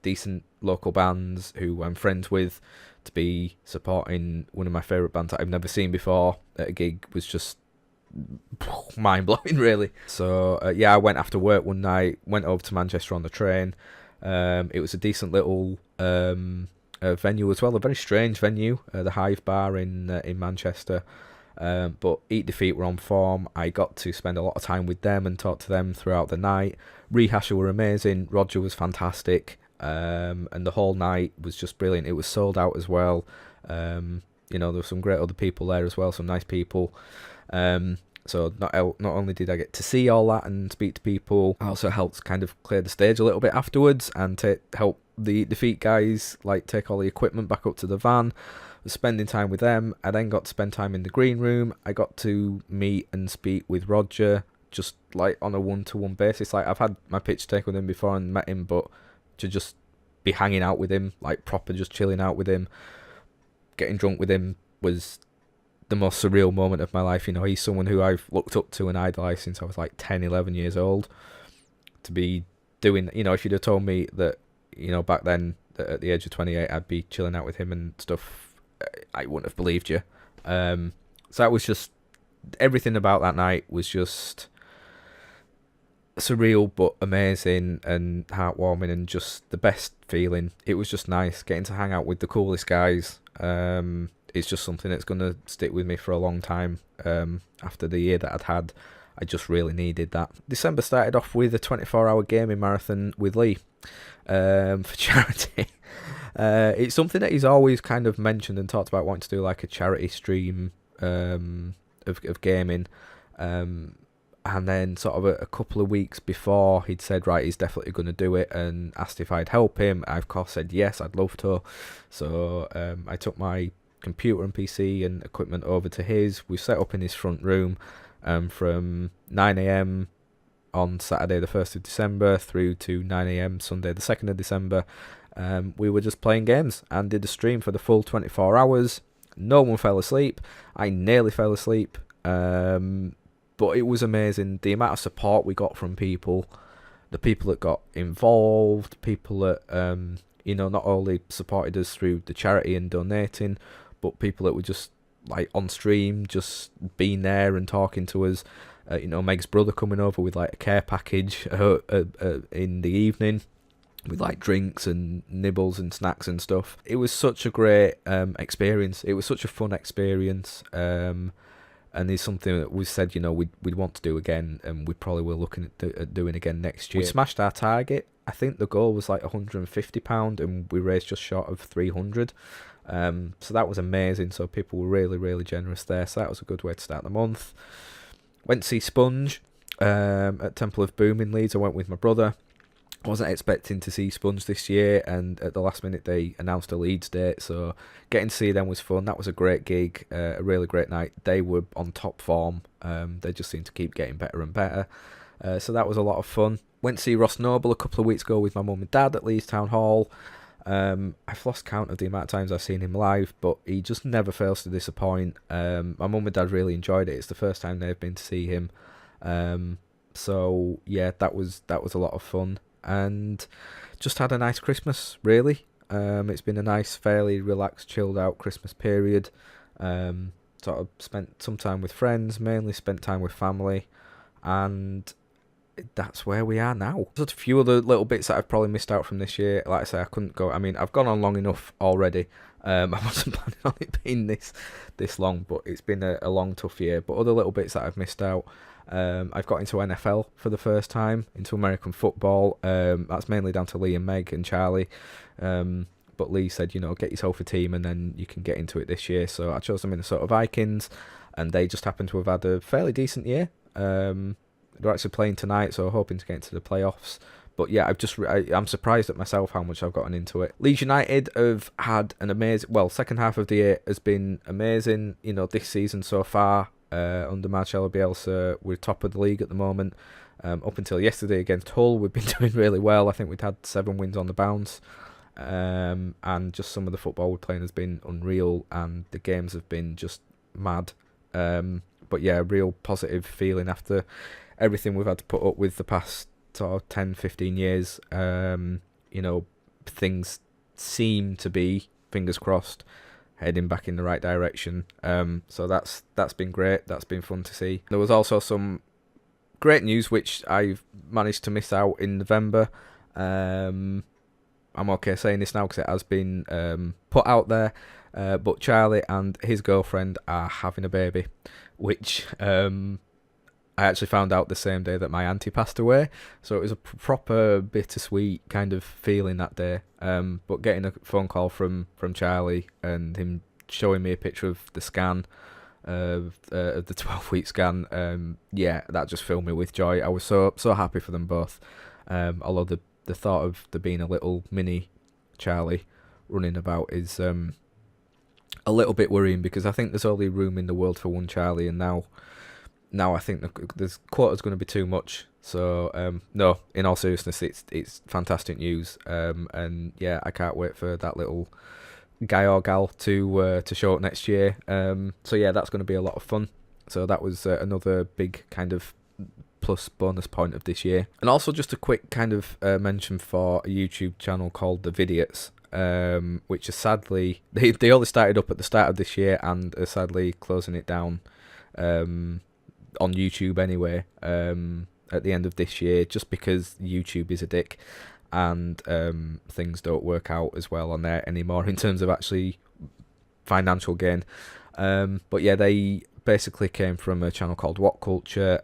decent local bands who I'm friends with, to be supporting one of my favourite bands that I've never seen before at a gig was just mind-blowing, really. So yeah, I went after work one night, went over to Manchester on the train. It was a decent little venue as well, a very strange venue, the Hive Bar in Manchester. But Eat Defeat were on form. I got to spend a lot of time with them and talk to them throughout the night. Rehasher were amazing. Roger was fantastic. And the whole night was just brilliant. It was sold out as well. There were some great other people there as well, some nice people. So not only did I get to see all that and speak to people, I also helped kind of clear the stage a little bit afterwards and help the Defeat guys take all the equipment back up to the van. I was spending time with them. I then got to spend time in the green room. I got to meet and speak with Roger, just on a one-to-one basis. I've had my pitch take with him before and met him, but to just be hanging out with him, proper just chilling out with him, getting drunk with him, was the most surreal moment of my life. He's someone who I've looked up to and idolised since I was 10, 11 years old. To be doing, if you'd have told me that, back then, that at the age of 28, I'd be chilling out with him and stuff, I wouldn't have believed you. So that was just, everything about that night was just surreal but amazing and heartwarming and just the best feeling. It was just nice getting to hang out with the coolest guys. It's just something that's going to stick with me for a long time. After the year that I'd had, I just really needed that. December started off with a 24-hour gaming marathon with Lee for charity. It's something that he's always kind of mentioned and talked about, wanting to do a charity stream of gaming. And then sort of a couple of weeks before, he'd said, right, he's definitely going to do it, and asked if I'd help him. I, of course, said yes, I'd love to. So I took my computer and PC and equipment over to his. We set up in his front room from 9 a.m. on Saturday the 1st of December through to 9 a.m. Sunday the 2nd of December. We were just playing games and did a stream for the full 24 hours. No one fell asleep. I nearly fell asleep. But it was amazing. The amount of support we got from people, the people that got involved, people that, not only supported us through the charity and donating, but people that were just like on stream, just being there and talking to us. Meg's brother coming over with like a care package in the evening, with like drinks and nibbles and snacks and stuff. It was such a great experience. It was such a fun experience, and it's something that we said we'd want to do again, and we probably will looking at doing again next year. We smashed our target. I think the goal was like £150, and we raised just short of 300. So that was amazing. So people were really, really generous there. So that was a good way to start the month. Went to see Sponge at Temple of Boom in Leeds. I went with my brother. I wasn't expecting to see Sponge this year, and at the last minute they announced a Leeds date, so getting to see them was fun. That was a great gig, a really great night. They were on top form. They just seemed to keep getting better and better. So that was a lot of fun. Went to see Ross Noble a couple of weeks ago with my mum and dad at Leeds Town Hall. I've lost count of the amount of times I've seen him live, but he just never fails to disappoint. My mum and dad really enjoyed it. It's the first time they've been to see him. So yeah, that was a lot of fun, and just had a nice Christmas, really. It's been a nice, fairly relaxed, chilled out Christmas period. Sort of spent some time with friends, mainly spent time with family, and that's where we are now. There's a few other little bits that I've probably missed out from this year. Like I say, I couldn't go. I mean, I've gone on long enough already. I wasn't planning on it being this long, but it's been a long, tough year. But other little bits that I've missed out. I've got into NFL for the first time, into American football. That's mainly down to Lee and Meg and Charlie. But Lee said, get yourself a team and then you can get into it this year. So I chose the Minnesota Vikings, and they just happen to have had a fairly decent year. They're actually playing tonight, so I'm hoping to get into the playoffs. But yeah, I'm surprised at myself how much I've gotten into it. Leeds United have had an amazing, second half of the year has been amazing. This season so far, under Marcelo Bielsa, we're top of the league at the moment. Up until yesterday against Hull, we've been doing really well. I think we'd had 7 wins on the bounce. And just some of the football we're playing has been unreal, and the games have been just mad. But yeah, real positive feeling after everything we've had to put up with the past sort of 10, 15 years. Things seem to be, fingers crossed, heading back in the right direction. So that's been great. That's been fun to see. There was also some great news which I've managed to miss out in November. I'm okay saying this now because it has been put out there. But Charlie and his girlfriend are having a baby, which I actually found out the same day that my auntie passed away. So it was a proper bittersweet kind of feeling that day. But getting a phone call from Charlie and him showing me a picture of the scan, of the 12-week scan, that just filled me with joy. I was so happy for them both. Although the thought of there being a little mini Charlie running about is a little bit worrying, because I think there's only room in the world for one Charlie, and now I think the quota's going to be too much. So no, in all seriousness, it's fantastic news, and yeah, I can't wait for that little guy or gal to show up next year. So yeah, that's going to be a lot of fun. So that was another big kind of plus bonus point of this year. And also just a quick kind of mention for a YouTube channel called The Vidiots, which is sadly they only started up at the start of this year and are sadly closing it down on YouTube anyway, at the end of this year, just because YouTube is a dick, and things don't work out as well on there anymore in terms of actually financial gain. But yeah, they basically came from a channel called What Culture,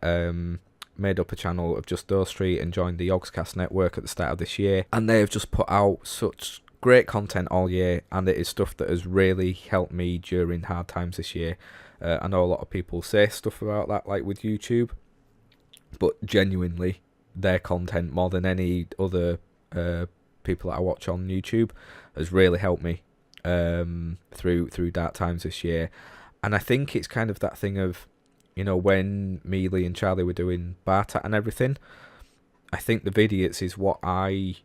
made up a channel of just those three and joined the Yogscast network at the start of this year, and they have just put out such great content all year, and it is stuff that has really helped me during hard times this year. I know a lot of people say stuff about that, like with YouTube, but genuinely, their content, more than any other people that I watch on YouTube, has really helped me through dark times this year. And I think it's kind of that thing of, you know, when me, Lee, and Charlie were doing bar tat and everything, I think the Vidiots is what I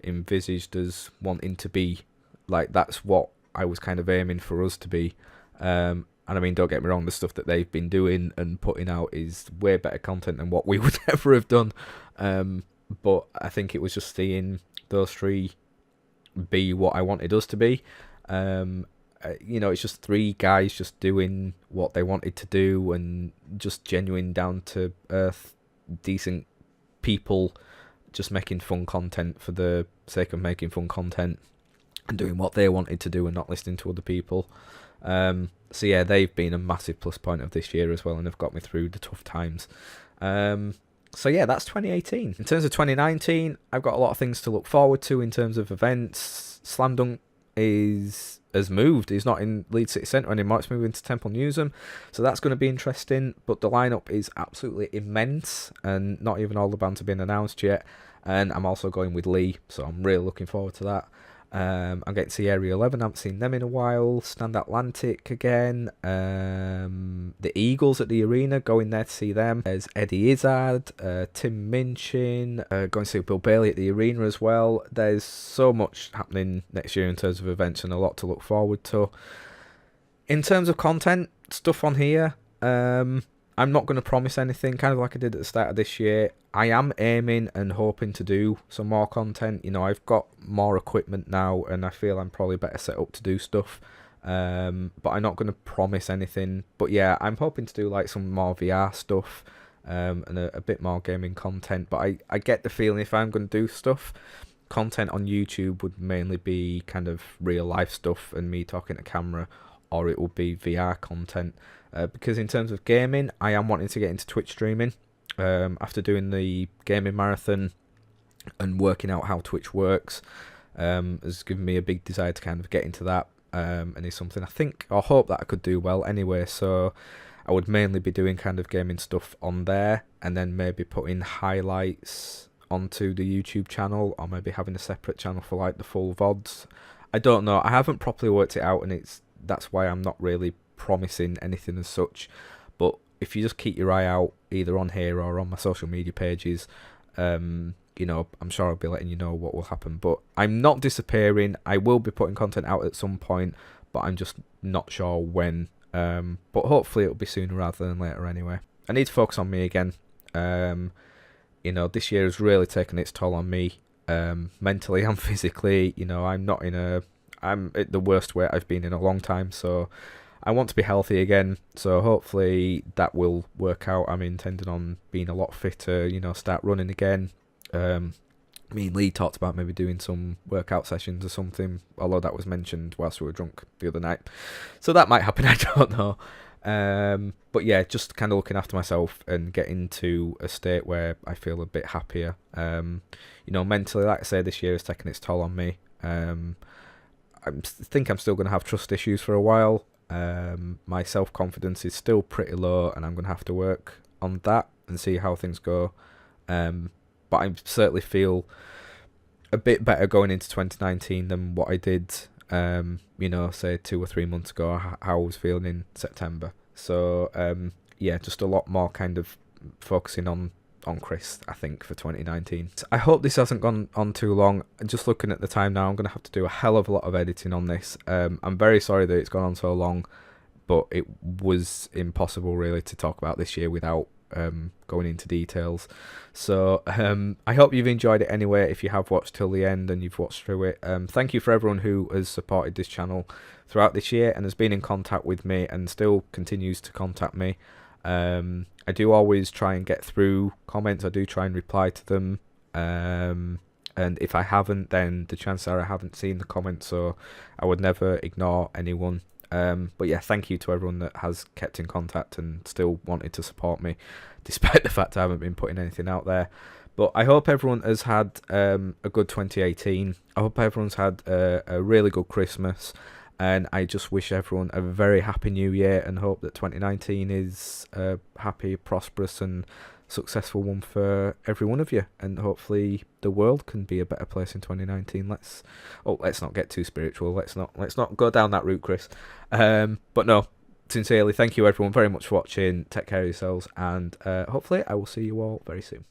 envisaged as wanting to be. Like, that's what I was kind of aiming for us to be. And I mean, don't get me wrong, the stuff that they've been doing and putting out is way better content than what we would ever have done. But I think it was just seeing those three be what I wanted us to be. You know, it's just three guys just doing what they wanted to do and just genuine, down to earth, decent people just making fun content for the sake of making fun content and doing what they wanted to do and not listening to other people. So yeah, they've been a massive plus point of this year as well, and have got me through the tough times. So yeah, that's 2018. In terms of 2019, I've got a lot of things to look forward to in terms of events. Slam Dunk has moved. It's not in Leeds City Centre anymore. It's moving to Temple Newsham, so that's going to be interesting. But the lineup is absolutely immense, and not even all the bands have been announced yet. And I'm also going with Lee, so I'm really looking forward to that. I'm getting to see Area 11. I haven't seen them in a while. Stand Atlantic again. The Eagles at the Arena, going there to see them. There's Eddie Izzard, Tim Minchin, going to see Bill Bailey at the Arena as well. There's so much happening next year in terms of events and a lot to look forward to. In terms of content, stuff on here, I'm not going to promise anything, kind of like I did at the start of this year. I am aiming and hoping to do some more content. You know, I've got more equipment now, and I feel I'm probably better set up to do stuff. But I'm not going to promise anything. But yeah, I'm hoping to do like some more VR stuff, and a bit more gaming content. But I get the feeling if I'm going to do stuff, content on YouTube would mainly be kind of real life stuff and me talking to camera, or it will be VR content. Because in terms of gaming, I am wanting to get into Twitch streaming. After doing the gaming marathon and working out how Twitch works, has given me a big desire to kind of get into that, and is something I think or hope that I could do well anyway. So I would mainly be doing kind of gaming stuff on there, and then maybe putting highlights onto the YouTube channel, or maybe having a separate channel for like the full VODs. I don't know. I haven't properly worked it out, and that's why I'm not really promising anything as such. But if you just keep your eye out either on here or on my social media pages, you know, I'm sure I'll be letting you know what will happen. But I'm not disappearing. I will be putting content out at some point, but I'm just not sure when. But hopefully it'll be sooner rather than later anyway. I need to focus on me again. You know, this year has really taken its toll on me, mentally and physically. You know, I'm at the worst weight I've been in a long time, so I want to be healthy again, so hopefully that will work out. I'm intending on being a lot fitter, you know, start running again. Me and Lee talked about maybe doing some workout sessions or something, although that was mentioned whilst we were drunk the other night. So that might happen, I don't know. But yeah, just kind of looking after myself and getting to a state where I feel a bit happier. You know, mentally, like I say, this year has taken its toll on me. I think I'm still going to have trust issues for a while. My self-confidence is still pretty low, and I'm going to have to work on that and see how things go. But I certainly feel a bit better going into 2019 than what I did, you know, say 2 or 3 months ago, how I was feeling in September. So, yeah, just a lot more kind of focusing on Chris, I think, for 2019. I hope this hasn't gone on too long. Just looking at the time now, I'm going to have to do a hell of a lot of editing on this. I'm very sorry that it's gone on so long, but it was impossible really to talk about this year without going into details. So I hope you've enjoyed it anyway. If you have watched till the end and you've watched through it, thank you for everyone who has supported this channel throughout this year and has been in contact with me and still continues to contact me. I do always try and get through comments. I do try and reply to them, and if I haven't, then the chances are I haven't seen the comments, so I would never ignore anyone. But yeah, thank you to everyone that has kept in contact and still wanted to support me, despite the fact I haven't been putting anything out there. But I hope everyone has had a good 2018. I hope everyone's had a really good Christmas. And I just wish everyone a very happy new year and hope that 2019 is a happy, prosperous and successful one for every one of you. And hopefully the world can be a better place in 2019. Let's not get too spiritual. Let's not go down that route, Chris. But no, sincerely, thank you everyone very much for watching. Take care of yourselves, and hopefully I will see you all very soon.